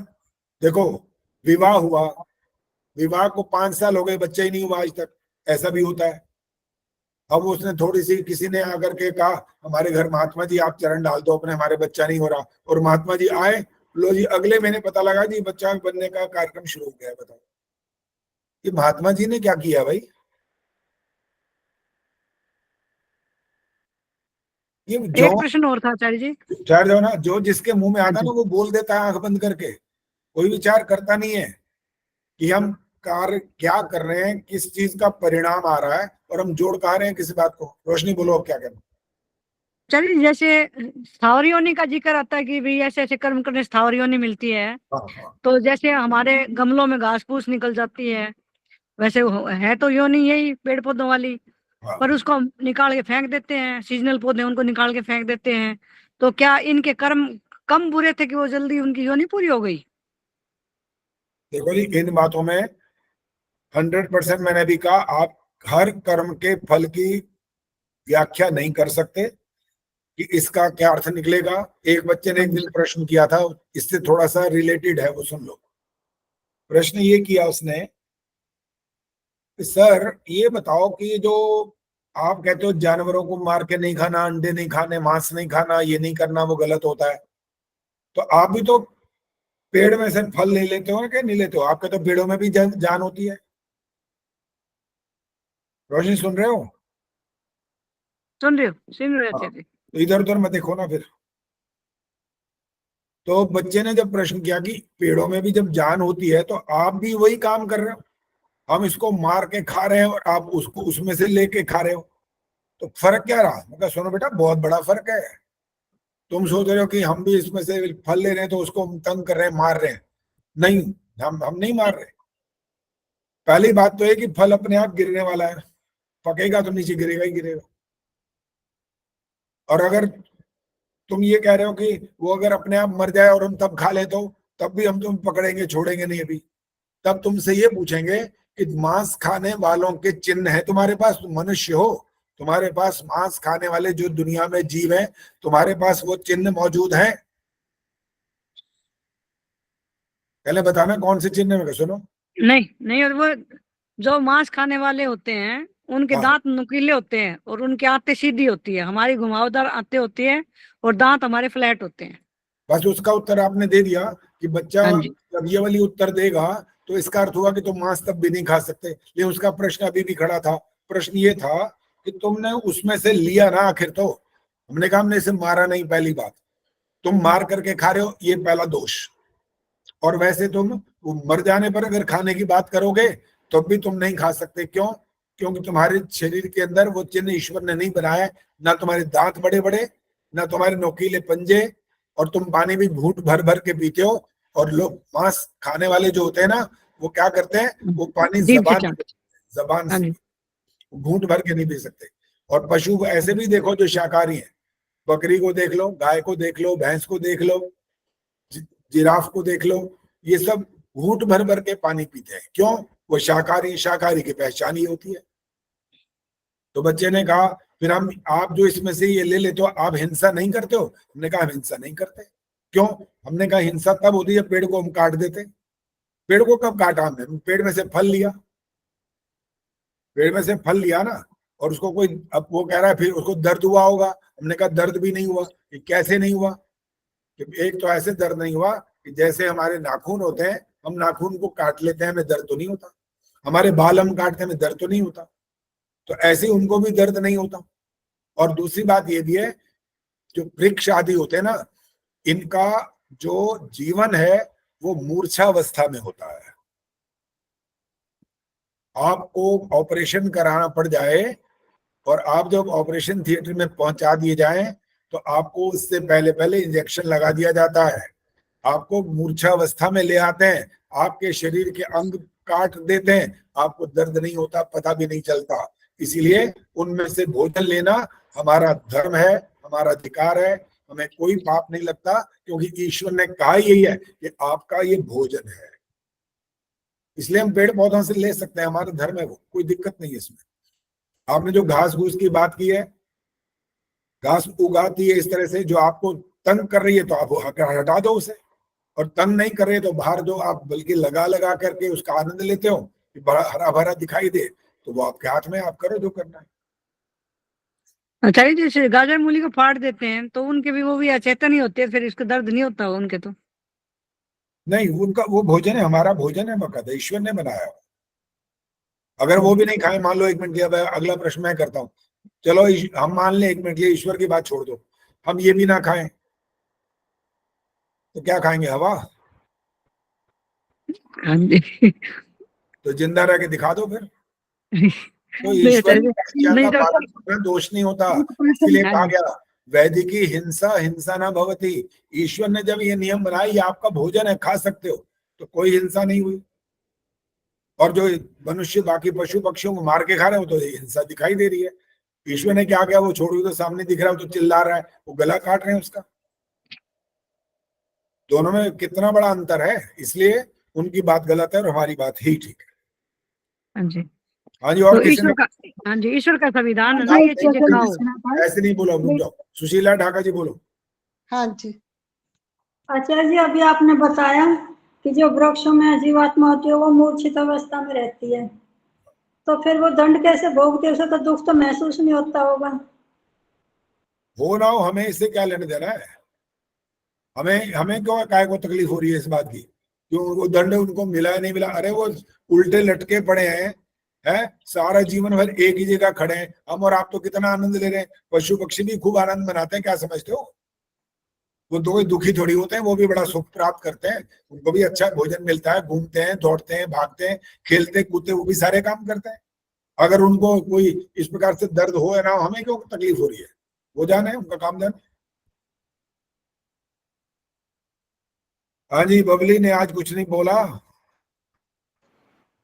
देखो, विवाह हुआ, विवाह को 5 साल हो गए, बच्चा ही नहीं हुआ आज तक, ऐसा भी होता है। अब उसने थोड़ी सी, किसी ने आकर के कहा हमारे घर महात्मा जी आप चरण डाल दो अपने, हमारे बच्चा नहीं हो रहा, और महात्मा जी आए, लो जी अगले महीने पता लगा जी बच्चा बनने का कार्यक्रम शुरू हो गया। बताओ ये महात्मा जी ने क्या किया भाई? ये जो एक प्रश्न और था आचार्य जी। विचार जो ना, जो जिसके मुंह में आता ना वो बोल देता है आंख बंद करके, कोई विचार करता नहीं है कि हम कार्य क्या कर रहे हैं, किस चीज का परिणाम आ रहा है, और हम जोड़ कहा रहे हैं किसी बात को। रोशनी बोलो, अब क्या करना? चलिए, जैसे स्थावर योनि का जिक्र आता है कि भाई ऐसे ऐसे कर्म करने स्थावर योनि मिलती है, तो जैसे हमारे गमलों में घास फूस निकल जाती है, वैसे है तो योनि यही पेड़ पौधों वाली, पर उसको निकाल के फेंक देते हैं, सीजनल पौधे उनको निकाल के फेंक देते हैं, तो क्या इनके कर्म कम बुरे थे कि वो जल्दी उनकी योनि पूरी हो गई? देखो जी, इन बातों में 100% मैंने भी कहा, आप हर कर्म के फल की व्याख्या नहीं कर सकते कि इसका क्या अर्थ निकलेगा। एक बच्चे ने एक दिन प्रश्न किया था, इससे थोड़ा सा रिलेटेड है, वो सुन लो। प्रश्न ये किया उसने कि सर ये बताओ कि जो आप कहते हो जानवरों को मार के नहीं खाना, अंडे नहीं खाने, मांस नहीं खाना, ये नहीं करना, वो गलत होता है, तो आप भी तो पेड़ में से फल ले लेते हो क्या? नहीं लेते हो? आपके तो पेड़ों में भी जान होती है। रोशनी सुन रहे हो? सुन रहे थे। तो इधर उधर मत देखो ना फिर। तो बच्चे ने जब प्रश्न किया कि पेड़ों में भी जब जान होती है तो आप भी वही काम कर रहे हो, हम इसको मार के खा रहे हैं और आप उसको उसमें से लेके खा रहे हो, तो फर्क क्या रहा? मैं कहा सुनो बेटा, बहुत बड़ा फर्क है। तुम सोच रहे हो कि हम भी इसमें से फल ले रहे हैं तो उसको हम तंग कर रहे हैं, मार रहे हैं। नहीं, हम नहीं मार रहे। पहली बात तो है कि फल अपने आप गिरने वाला है, पकेगा तो नीचे गिरेगा ही गिरेगा। और अगर तुम ये कह रहे हो कि वो अगर अपने आप मर जाए और हम तब खा ले, तो तब भी हम तुम पकड़ेंगे, छोड़ेंगे नहीं अभी। तब तुमसे ये पूछेंगे कि मांस खाने वालों के चिन्ह है तुम्हारे पास? तुम मनुष्य हो, तुम्हारे पास मांस खाने वाले जो दुनिया में जीव हैं, तुम्हारे पास वो चिन्ह मौजूद हैं? पहले बताना कौन से चिन्ह में। सुनो, नहीं, और वो जो मांस खाने वाले होते हैं उनके दांत नुकीले होते हैं और उनके आंतें सीधी होती है, हमारी घुमावदार आंतें होती है और दांत हमारे फ्लैट होते हैं। बस उसका उत्तर आपने दे दिया कि बच्चा हाँ जी। जब ये वाली उत्तर देगा तो इसका अर्थ हुआ कि तुम मांस तब भी नहीं खा सकते। लेकिन उसका प्रश्न अभी भी खड़ा था। प्रश्न ये था कि तुमने उसमें से लिया ना आखिर। तो हमने कहा हमने इसे मारा नहीं, पहली बात। तुम मार करके खा रहे हो, ये पहला दोष। और वैसे तुम मर जाने पर अगर खाने की बात करोगे तो भी तुम नहीं खा सकते। क्यों? क्योंकि तुम्हारे शरीर के अंदर वो चिन्ह ईश्वर ने नहीं बनाया। ना तुम्हारे दांत बड़े बड़े, ना तुम्हारे नोकीले पंजे, और तुम पानी भी घूंट भर भर के पीते हो। और लोग मांस खाने वाले जो होते हैं ना, वो क्या करते हैं, वो पानी जबान से घूंट भर के नहीं पी सकते। और पशु ऐसे भी देखो जो शाकाहारी हैं, बकरी को देख लो, गाय को देख लो, भैंस को देख लो, जिराफ को देख लो, ये सब घूंट भर भर के पानी पीते हैं। क्यों? वो शाकाहारी की पहचान ही होती है। तो बच्चे ने कहा फिर आप जो इसमें से ये ले लेते हो, आप हिंसा नहीं करते हो? हमने कहा हम हिंसा नहीं करते। क्यों? हमने कहा हिंसा तब होती है पेड़ को हम काट देते। पेड़ को कब काटा हमने? पेड़ में से फल लिया, पेड़ में से फल लिया ना, और उसको कोई, अब वो कह रहा है फिर उसको दर्द हुआ होगा। हमने कहा दर्द भी नहीं हुआ। कि कैसे नहीं हुआ? कि एक तो ऐसे दर्द नहीं हुआ कि जैसे हमारे नाखून होते हैं, हम नाखून को काट लेते हैं, हमें दर्द तो नहीं होता। हमारे बाल हम काटते हैं, हमें दर्द तो नहीं होता। तो ऐसे उनको भी दर्द नहीं होता। और दूसरी बात ये भी है, जो वृक्ष आदि होते हैं ना, इनका जो जीवन है वो मूर्छावस्था में होता है। आपको ऑपरेशन कराना पड़ जाए और आप जब ऑपरेशन थिएटर में पहुंचा दिए जाएं तो आपको उससे पहले पहले इंजेक्शन लगा दिया जाता है, आपको मूर्छावस्था में ले आते हैं, आपके शरीर के अंग काट देते हैं, आपको दर्द नहीं होता, पता भी नहीं चलता। इसीलिए उनमें से भोजन लेना हमारा धर्म है, हमारा अधिकार है, हमें कोई पाप नहीं लगता, क्योंकि ईश्वर ने कहा यही है कि आपका ये भोजन है। इसलिए हम पेड़ पौधों से ले सकते हैं, हमारा धर्म है वो, कोई दिक्कत नहीं है इसमें। आपने जो घास घूस की बात की है, घास उगाती है इस तरह से, जो आपको तंग कर रही है तो आप हटा दो उसे, और तंग नहीं कर रहे तो बाहर दो। आप बल्कि लगा लगा करके उसका आनंद लेते हो कि बड़ा हरा भरा दिखाई दे, तो वो आपके हाथ में, आप करो जो करना है। अच्छा, जैसे गाजर मूली को फाड़ देते हैं तो उनके भी वो भी अचेतन ही होते हैं, फिर इसको दर्द नहीं होता उनके? तो नहीं, उनका वो भोजन है, हमारा भोजन है, बकायदा ईश्वर ने बनाया। अगर वो भी नहीं खाए, मान लो, एक मिनट के लिए अगला प्रश्न मैं करता हूँ, चलो हम मान लें, एक मिनट के लिए ईश्वर की बात छोड़ दो, हम ये भी ना खाएं तो क्या खाएंगे? हवा। तो जिंदा रह के दिखा दो फिर। तो ईश्वर का पालन करना दोष नहीं होता। इसलिए कहा गया वैदिकी हिंसा हिंसा ना भवती। ईश्वर ने जब ये नियम बनाया, ये आपका भोजन है, खा सकते हो, तो कोई हिंसा नहीं हुई। और जो मनुष्य बाकी पशु पक्षियों को मार के खा रहे हो तो ये हिंसा दिखाई दे रही है। ईश्वर ने क्या किया? वो छोड़ो तो सामने दिख रहा है, तो चिल्ला रहा है, वो गला काट रहे हैं उसका। दोनों में कितना बड़ा अंतर है। इसलिए उनकी बात गलत है और हमारी बात ही ठीक है। हाँ जी, हाँ जी। और तो ईश्वर का, हाँ जी, ईश्वर का संविधान है ना, ये चीजें खाओ। ऐसे नहीं बोलो, रुक जाओ। सुशीला ढाका जी बोलो। हाँ जी। आचार्य जी, अभी आपने बताया कि जो वृक्षों में जीवात्मा होती है वो मूर्छित अवस्था में रहती है, तो फिर वो दंड कैसे भोगते हैं? उसे तो दुख तो महसूस नहीं होता होगा। हो ना हो, हमें इससे क्या लेने देना है? हमें क्यों काय को तकलीफ हो रही है इस बात की? क्यों वो दंड उनको मिला है नहीं मिला? अरे वो उल्टे लटके पड़े हैं, सारा जीवन भर एक ही जगह खड़े हैं। हम और आप तो कितना आनंद ले रहे हैं, पशु पक्षी भी खूब आनंद मनाते हैं। क्या समझते हो? वो दो दुखी थोड़ी होते हैं, वो भी बड़ा सुख प्राप्त करते हैं, उनको भी अच्छा भोजन मिलता है, घूमते हैं, दौड़ते हैं, भागते हैं, खेलते कूदते, वो भी सारे काम करते हैं। अगर उनको कोई इस प्रकार से दर्द हो या ना, हमें क्यों तकलीफ हो रही है? वो जाने, उनका काम जाने। हाँ जी, बबली ने आज कुछ नहीं बोला।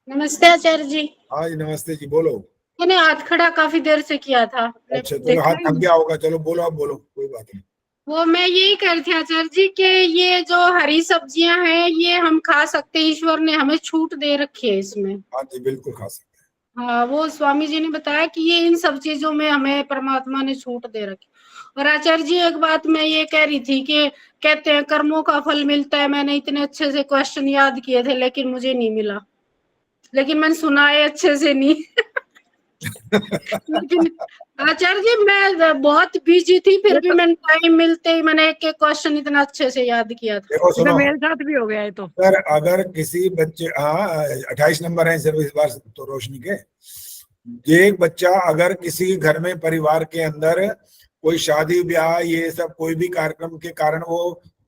नमस्ते आचार्य जी। हाँ जी, नमस्ते जी, बोलो। मैंने हाथ खड़ा काफी देर से किया था। अच्छा, चलो, हाथ थक गया होगा, चलो बोलो, आप बोलो, कोई बात नहीं। वो मैं यही कह रही थी आचार्य जी कि ये जो हरी सब्जियां हैं ये हम खा सकते हैं, ईश्वर ने हमें छूट दे रखी है इसमें। हाँ जी, बिल्कुल खा सकते हैं। हाँ, वो स्वामी जी ने बताया कि ये इन सब चीजों में हमें परमात्मा ने छूट दे रखी। और आचार्य जी, एक बात मैं ये कह रही थी कि कहते हैं कर्मों का फल मिलता है। मैंने इतने अच्छे से क्वेश्चन याद किए थे लेकिन मुझे नहीं मिला, लेकिन मैंने सुना है अच्छे से नहीं। लेकिन आचार्य जी मैं बहुत बिजी थी, फिर भी मैंने टाइम मिलते ही मैंने एक एक क्वेश्चन इतना अच्छे से याद किया था। देखो सुनो, मेरे साथ भी हो गया है। तो अगर किसी बच्चे, हाँ 28 नंबर है सिर्फ इस बार तो रोशनी के, एक बच्चा अगर किसी घर में परिवार के अंदर कोई शादी ब्याह ये सब कोई भी कार्यक्रम के कारण वो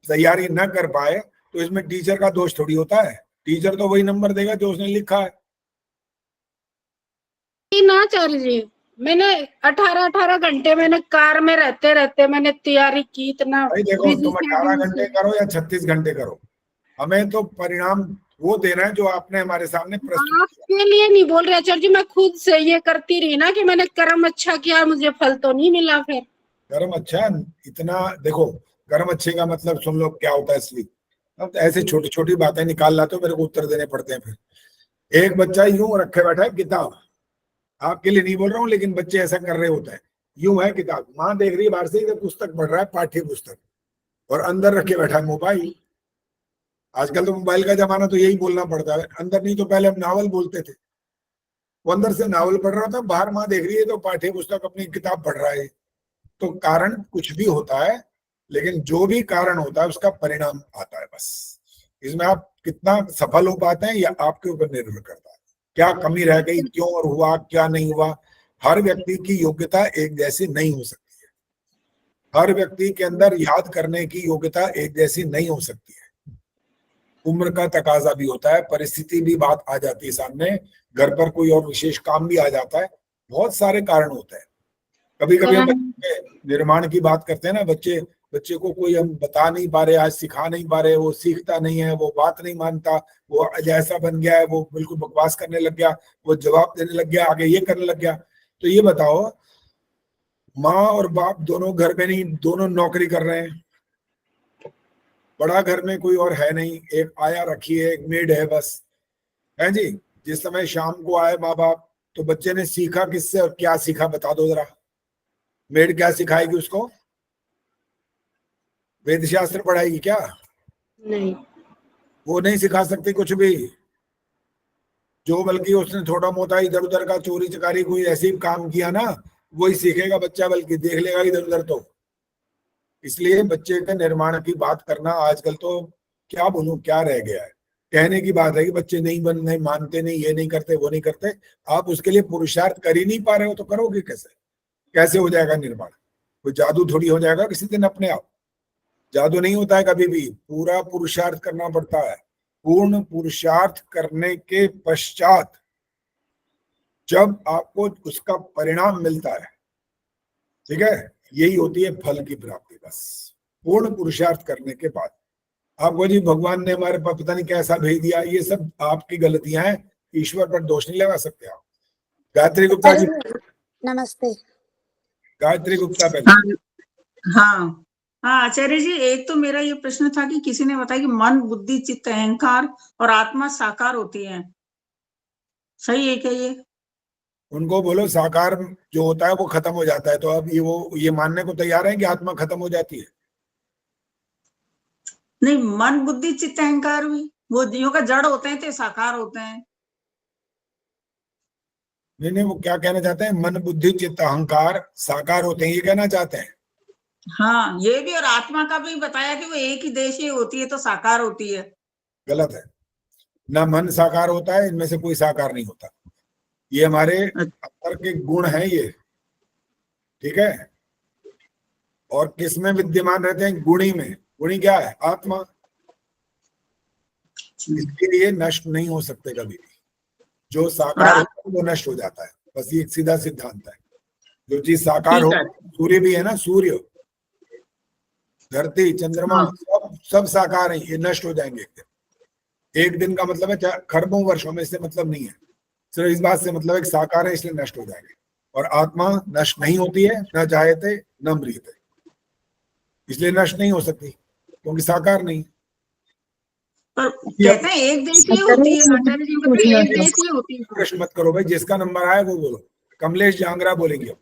तैयारी न कर पाए, तो इसमें टीचर का दोष थोड़ी होता है। टीचर तो वही नंबर देगा जो उसने लिखा है ना आचार्य जी। मैंने 18 घंटे मैंने कार में रहते रहते मैंने तैयारी की, इतना भाई देखो तुम 18 घंटे करो या 36 घंटे करो, हमें तो परिणाम वो देना है जो आपने हमारे सामने प्रस्तुत। आपके लिए नहीं बोल रहे आचार्य जी, मैं खुद से ये करती रही ना कि मैंने कर्म अच्छा किया, मुझे फल तो नहीं मिला। फिर कर्म अच्छा इतना देखो, कर्म अच्छे का मतलब सुन लो क्या होता है असली। अब ऐसे छोटी छोटी बातें निकाल लाते हो, मेरे को उत्तर देने पड़ते हैं। फिर एक बच्चा यूं रखे बैठा है किताब, आपके लिए नहीं बोल रहा हूँ लेकिन बच्चे ऐसा कर रहे होते हैं, यूं है किताब, माँ देख रही है बाहर से, इधर पुस्तक पढ़ रहा है पाठ्य पुस्तक, और अंदर रखे बैठा है मोबाइल। आजकल तो मोबाइल का जमाना, तो यही बोलना पड़ता है अंदर, नहीं तो पहले हम नावल बोलते थे। वो अंदर से नावल पढ़ रहा था, बाहर माँ देख रही है तो पाठ्य पुस्तक अपनी किताब पढ़ रहा है। तो कारण कुछ भी होता है, लेकिन जो भी कारण होता है उसका परिणाम आता है। बस इसमें आप कितना सफल हो पाते हैं या आपके ऊपर निर्भर करता है, क्या कमी रह गई, क्यों और हुआ, क्या नहीं हुआ। हर व्यक्ति की योग्यता एक जैसी नहीं हो सकती है, हर व्यक्ति के अंदर याद करने की योग्यता एक जैसी नहीं हो सकती है। उम्र का तकाजा भी होता है, परिस्थिति भी बात आ जाती है सामने, घर पर कोई और विशेष काम भी आ जाता है, बहुत सारे कारण होते हैं। कभी कभी हम निर्माण की बात करते हैं ना, बच्चे को कोई हम बता नहीं पा रहे, आज सिखा नहीं पा रहे, वो सीखता नहीं है, वो बात नहीं मानता, वो ऐसा बन गया है, वो बिल्कुल बकवास करने लग गया, वो जवाब देने लग गया, आगे ये करने लग गया। तो ये बताओ, माँ और बाप दोनों घर में नहीं, दोनों नौकरी कर रहे हैं, बड़ा घर में कोई और है नहीं, एक आया रखी है, एक मेड है बस, है जी। जिस समय शाम को आए माँ बाप, तो बच्चे ने सीखा किससे और क्या सीखा बता दो जरा। मेड क्या सिखाएगी उसको? वेद शास्त्र पढ़ाएगी क्या? नहीं, वो नहीं सिखा सकती कुछ भी। जो बल्कि उसने थोड़ा मोटा इधर उधर का चोरी चकारी कोई ऐसी काम किया ना, वही सीखेगा बच्चा, बल्कि देख लेगा इधर उधर। तो इसलिए बच्चे के निर्माण की बात करना आजकल तो क्या बोलूं, क्या रह गया है। कहने की बात है कि बच्चे नहीं मानते, नहीं ये नहीं करते, वो नहीं करते। आप उसके लिए पुरुषार्थ कर ही नहीं पा रहे हो तो करोगे कैसे? कैसे हो जाएगा निर्माण? कोई जादू थोड़ी हो जाएगा किसी दिन अपने आप। जादू नहीं होता है कभी भी, पूरा पुरुषार्थ करना पड़ता है। पूर्ण पुरुषार्थ करने के पश्चात जब आपको उसका परिणाम मिलता है, ठीक है, यही होती है फल की प्राप्ति। बस पूर्ण पुरुषार्थ करने के बाद आपको जी भगवान ने हमारे पास पता नहीं कैसा भेज दिया, ये सब आपकी गलतियां हैं, ईश्वर पर दोष नहीं लगा सकते आप। गायत्री गुप्ता जी नमस्ते। गायत्री गुप्ता पहले। हाँ हाँ आचार्य जी, एक तो मेरा ये प्रश्न था कि किसी ने बताया कि मन, बुद्धि, चित्त, अहंकार और आत्मा साकार होती है, सही है क्या ये? उनको बोलो साकार जो होता है वो खत्म हो जाता है। तो अब ये मानने को तैयार है कि आत्मा खत्म हो जाती है? नहीं, मन, बुद्धि, चित्त, अहंकार भी वो जीवों का जड़ होते हैं तो साकार होते हैं। नहीं, वो क्या कहना चाहते हैं? मन, बुद्धि, चित्त, अहंकार साकार होते हैं, ये कहना चाहते हैं? हाँ, ये भी। और आत्मा का भी बताया कि वो एक ही देश ही होती है तो साकार होती है। गलत है ना, मन साकार होता है, इनमें से कोई साकार नहीं होता। ये हमारे अंदर के गुण हैं ये, ठीक है। और किसमें विद्यमान रहते हैं? गुणी में। गुणी क्या है? आत्मा। इसके लिए नष्ट नहीं हो सकते कभी भी। जो साकार होता है वो नष्ट हो जाता है, बस ये एक सीधा सिद्धांत है। जो चीज साकार हो, सूर्य भी है ना, सूर्य, धरती, चंद्रमा, सब साकार है, ये नष्ट हो जाएंगे एक दिन। एक दिन का मतलब है खरबों वर्षों में, इससे मतलब नहीं है। सिर्फ इस बात से मतलब है कि साकार है इसलिए नष्ट हो जाएंगे। और आत्मा नष्ट नहीं होती है, न जायते न म्रियते, इसलिए नष्ट नहीं हो सकती क्योंकि साकार नहीं। पर कहते हैं एक देशीय होती है आचार्य जी, मतलब एक देशीय होती है। प्रश्न मत करो भाई, जिसका नंबर आया वो बोलो। कमलेश जांगरा बोलेंगे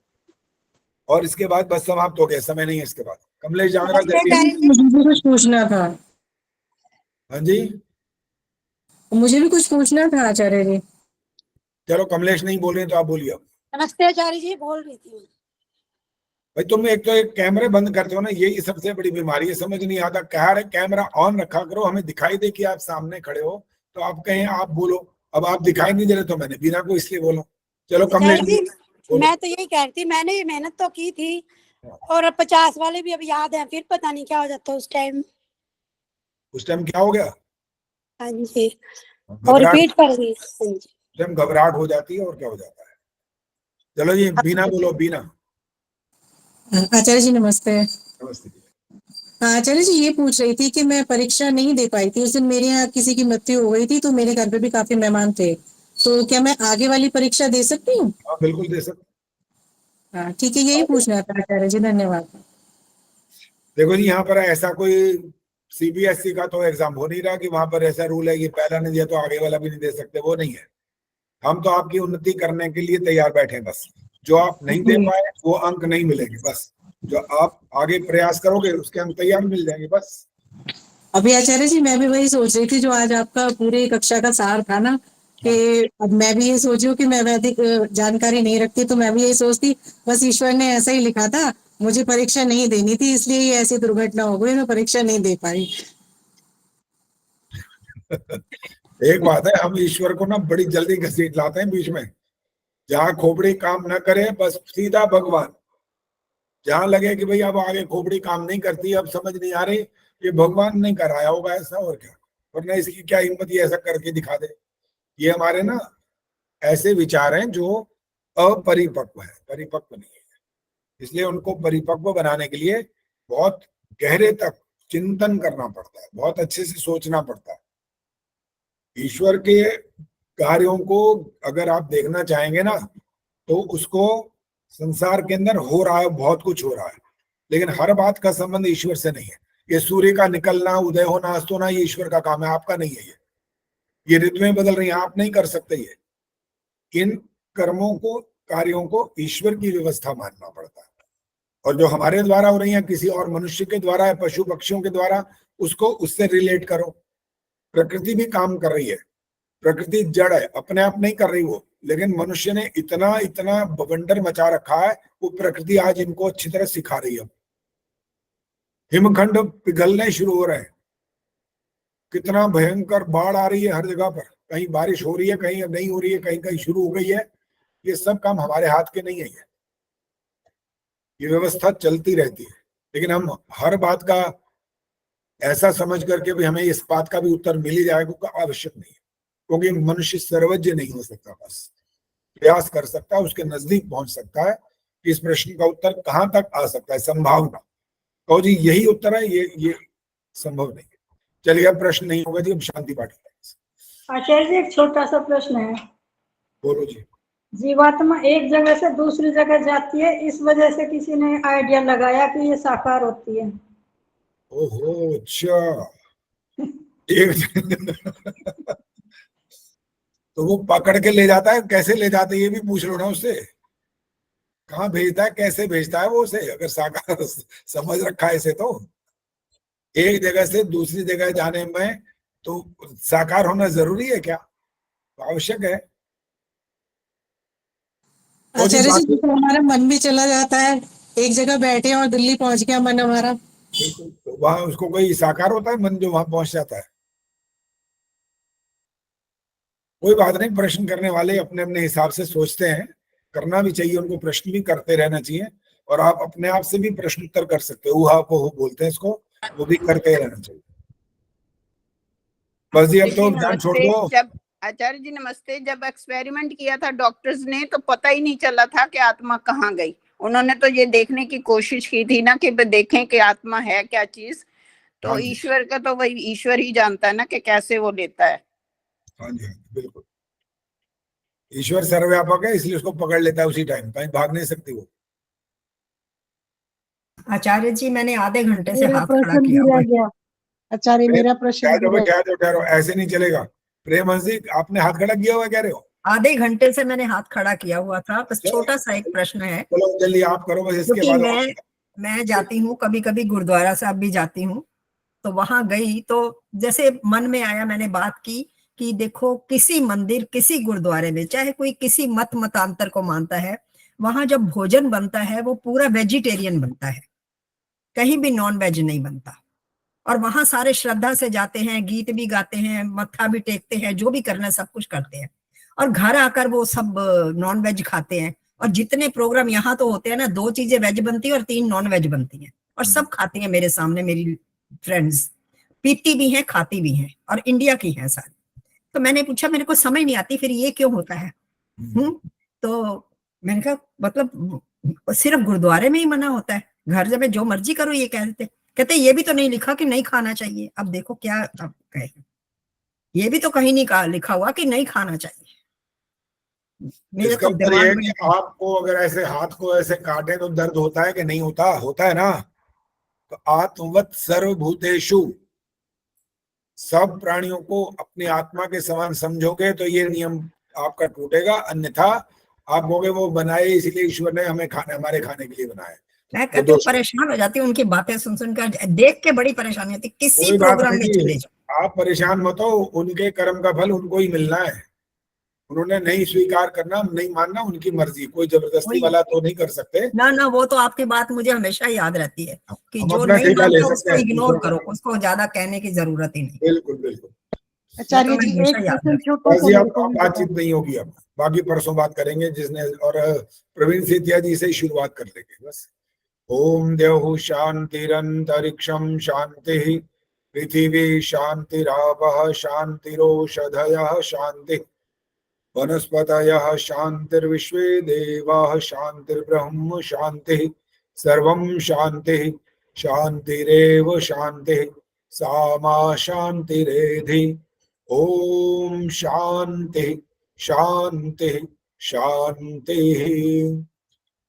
और इसके बाद बस समाप्त हो गया, समय नहीं है इसके बाद। कमलेश जांगरा मुझे कुछ पूछना था। हाँ जी, मुझे भी कुछ पूछना था आचार्य जी। चलो कमलेश नहीं बोल रहे तो आप बोलिए। नमस्ते आचार्य जी, बोल रही थी। भाई तुम एक तो एक कैमरे बंद करते हो ना, यही सबसे बड़ी बीमारी है। समझ नहीं आता, कह रहे कैमरा ऑन रखा करो, हमें दिखाई दे कि आप सामने खड़े हो, तो आप कहें आप बोलो। अब आप दिखाई नहीं दे रहे तो मैंने बिना को इसलिए बोलो। चलो कमलेश आचार्य जी, मैं तो यही कह रही थी, मैंने भी मेहनत तो की थी और 50 वाले भी अब याद है, फिर पता नहीं क्या हो जाता उस टाइम। उस टाइम क्या हो गया? हाँ जी, और रिपीट कर दी। हाँ जी, उस टाइम घबराहट हो जाती है और क्या हो जाता है। चलो जी बीना बोलो, बीना। आचार्य जी नमस्ते। नमस्ते। आचार्य जी ये पूछ रही थी कि मैं परीक्षा नहीं दे पाई थी, उस दिन मेरे यहाँ किसी की मृत्यु हो गई थी, तो मेरे घर पे भी काफी मेहमान थे, तो क्या मैं आगे वाली परीक्षा दे सकती हूँ? हाँ बिल्कुल दे सकते। हाँ ठीक है, यही पूछना था आचार्य जी, धन्यवाद। देखो जी, यहाँ पर ऐसा कोई सीबीएसई का तो एग्जाम हो नहीं रहा कि वहां पर ऐसा रूल है कि पहला नहीं दिया तो आगे वाला भी नहीं दे सकते, वो नहीं है। हम तो आपकी उन्नति करने के लिए तैयार बैठे हैं बस। जो आप नहीं दे पाए वो अंक नहीं मिलेंगे, बस जो आप आगे प्रयास करोगे उसके अंक तैयार मिल जाएंगे बस। अभी आचार्य जी मैं भी वही सोच रही थी जो आज आपका पूरी कक्षा का सार था ना, कि अब मैं भी ये सोच रही हूँ कि मैं वैदिक जानकारी नहीं रखती, तो मैं भी यही सोचती बस ईश्वर ने ऐसा ही लिखा था, मुझे परीक्षा नहीं देनी थी, इसलिए ये ऐसी दुर्घटना हो गई, मैं परीक्षा नहीं दे पाई। एक बात है, हम ईश्वर को ना बड़ी जल्दी घसीट लाते हैं बीच में। जहां खोपड़ी काम ना करे बस सीधा भगवान। जहां लगे कि भाई अब आगे खोपड़ी काम नहीं करती, अब समझ नहीं आ रही, ये भगवान ने कराया होगा ऐसा, और क्या। वरना इसकी क्या हिम्मत ये ऐसा करके दिखा दे। ये हमारे ना ऐसे विचार हैं जो अपरिपक्व है, परिपक्व नहीं है। इसलिए उनको परिपक्व बनाने के लिए बहुत गहरे तक चिंतन करना पड़ता है, बहुत अच्छे से सोचना पड़ता है। ईश्वर के कार्यों को अगर आप देखना चाहेंगे ना, तो उसको संसार के अंदर हो रहा है, बहुत कुछ हो रहा है, लेकिन हर बात का संबंध ईश्वर से नहीं है। ये सूर्य का निकलना, उदय होना, अस्त होना, ये ईश्वर का काम है, आपका नहीं है। ये ऋतुएं बदल रही हैं, आप नहीं कर सकते। ये इन कर्मों को, कार्यों को ईश्वर की व्यवस्था मानना पड़ता है। और जो हमारे द्वारा हो रही है, किसी और मनुष्य के द्वारा है, पशु पक्षियों के द्वारा, उसको उससे रिलेट करो। प्रकृति भी काम कर रही है, प्रकृति जड़ है, अपने आप नहीं कर रही वो, लेकिन मनुष्य ने इतना इतना बवंडर मचा रखा है, वो प्रकृति आज इनको अच्छी तरह सिखा रही है। हिमखंड पिघलने शुरू हो रहे हैं, कितना भयंकर बाढ़ आ रही है हर जगह पर, कहीं बारिश हो रही है, कहीं नहीं हो रही है, कहीं कहीं शुरू हो गई है। ये सब काम हमारे हाथ के नहीं है। ये व्यवस्था चलती रहती है, लेकिन हम हर बात का ऐसा समझ करके भी हमें इस बात का भी उत्तर मिल ही जाएगा, आवश्यक नहीं है। क्योंकि मनुष्य सर्वज्ञ नहीं हो सकता, बस प्रयास कर सकता है, उसके नजदीक पहुंच सकता है कि इस प्रश्न का उत्तर कहां तक आ सकता है, संभावना। तो जी यही उत्तर है, ये संभव नहीं है। चलिए अब प्रश्न नहीं होगा जी, अब शांति पाठी। आचार्य जी एक छोटा सा प्रश्न है। बोलो जी। जीवात्मा एक जगह से दूसरी जगह जाती है, इस वजह से किसी ने आइडिया लगाया कि ये साकार होती है। ओहो अच्छा। एक तो वो पकड़ के ले जाता है, कैसे ले जाते है ये भी पूछ लो ना उससे। कहाँ भेजता है, कैसे भेजता है वो उसे, अगर साकार समझ रखा है इसे। तो एक जगह से दूसरी जगह जाने में तो साकार होना जरूरी है क्या? आवश्यक है। आचार्य जी तो हमारा मन भी चला जाता है, एक जगह बैठे और दिल्ली पहुंच गया मन हमारा, तो वहां उसको कोई साकार होता है मन जो वहां पहुंच जाता है? कोई बात नहीं, प्रश्न करने वाले अपने अपने हिसाब से सोचते हैं, करना भी चाहिए उनको, प्रश्न भी करते रहना चाहिए। और आप अपने आप से भी प्रश्न उत्तर कर सकते हो, उहा पोह बोलते हैं इसको, वो भी करते रहना चाहिए। बस जी अब तो ध्यान छोड़ दो। जब आचार्य जी नमस्ते, जब एक्सपेरिमेंट किया था डॉक्टर्स ने तो पता ही नहीं चला था कि आत्मा कहाँ गई। उन्होंने तो ये देखने की कोशिश की थी ना कि देखें कि आत्मा है क्या चीज। तो ईश्वर का तो वही ईश्वर ही जानता है ना कि कैसे वो लेता है। हाँ जी बिल्कुल, ईश्वर सर्वव्यापक है, इसलिए उसको पकड़ लेता है उसी टाइम, कहीं भाग नहीं सकती वो। आचार्य जी मैंने आधे घंटे से मेरा हाथ खड़ा प्रश्न भी किया रह हुआ है। गया आचार्य, मेरा प्रश्न भी रह गया। ठहरो, ऐसे नहीं चलेगा। प्रेम जी आपने हाथ खड़ा किया हुआ कह रहे हो? आधे घंटे से मैंने हाथ खड़ा किया हुआ था, बस छोटा सा एक प्रश्न है। चलो जल्दी आप करो बस, इसके क्योंकि बाद मैं जाती हूँ कभी कभी गुरुद्वारा साहब भी जाती हूँ, तो वहां गई तो जैसे मन में आया मैंने बात की कि देखो किसी मंदिर, किसी गुरुद्वारे में, चाहे कोई किसी मतांतर को मानता है, वहां जब भोजन बनता है वो पूरा वेजिटेरियन बनता है, कहीं भी नॉन वेज नहीं बनता। और वहां सारे श्रद्धा से जाते हैं, गीत भी गाते हैं, मत्था भी टेकते हैं, जो भी करना है सब कुछ करते हैं, और घर आकर वो सब नॉन वेज खाते हैं। और जितने प्रोग्राम यहाँ तो होते हैं ना, 2 चीजें वेज बनती है और 3 नॉन वेज बनती हैं, और सब खाती हैं मेरे सामने, मेरी फ्रेंड्स पीती भी हैं, खाती भी हैं, और इंडिया की हैं सारी। तो मैंने पूछा, मेरे को समझ नहीं आती फिर ये क्यों होता है। तो मैंने कहा मतलब सिर्फ गुरुद्वारे में ही मना होता है, घर जब जो मर्जी करो ये कहते ये भी तो नहीं लिखा कि नहीं खाना चाहिए। अब देखो क्या अब कहे, ये भी तो कहीं नहीं कहा लिखा हुआ कि नहीं खाना चाहिए। मेरे इसका तो उत्तर ये है दिमाग कि में आपको अगर ऐसे हाथ को ऐसे काटे तो दर्द होता है कि नहीं होता? होता है ना। तो आत्मवत सर्वभूतेषु, सब प्राणियों को अपनी आत्मा के समान समझोगे तो ये नियम आपका टूटेगा, अन्यथा आप कहोगे वो बनाए इसलिए ईश्वर ने हमें हमारे खाने के लिए बनाए। मैं कहती हूँ परेशान हो जाती हूँ उनकी बातें सुन सुनकर, देख के बड़ी परेशानी होती। किसी कोई बात प्रोग्राम में नहीं, चले जाओ, आप परेशान मत हो, उनके कर्म का फल उनको ही मिलना है। उन्होंने नहीं स्वीकार करना, नहीं मानना, उनकी मर्जी, कोई जबरदस्ती वाला तो नहीं कर सकते ना वो तो आपकी बात मुझे हमेशा याद रहती है कि हम जो अपना नहीं ठेका ले मानता सकते उसको हैं, इग्नोर करो, उसको ज्यादा कहने की जरूरत ही नहीं। बिल्कुल बिल्कुल। आचार्य जी हमेशा एक याद क्वेश्चन रखना। छोटो बस ये सा अब बातचीत नहीं होगी, अब बाकी परसों बात करेंगे, जिसने और प्रवीण सेतिया जी से ही शुरुआत कर लेंगे बस। ओम देव शांतिरंतरिक्षम शांति, पृथ्वी शांतिरापः शांतिरोषधयः शांति, वनस्पतयः शांतिर्विश्वे देवाः शांतिर्ब्रह्म शांति, सर्वं शांति शांतिरेव शांति, सा मा शांतिरेधि। ओम शांति शांति शांति।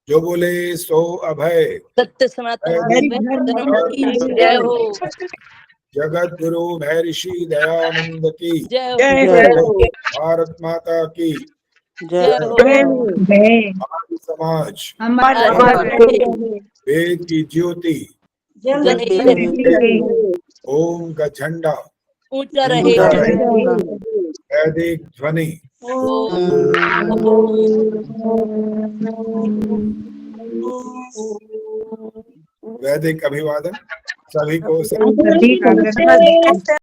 जो बोले सो अभय। सत्य सनातन धर्म की जय हो। जगत गुरु महर्षि दयानंद की जय हो। भारत माता की जय हो। आर्य समाज वेद की ज्योति ओम का झंडा ऊंचा रहे। वैदिक ध्वनि वैदिक अभिवादन सभी को।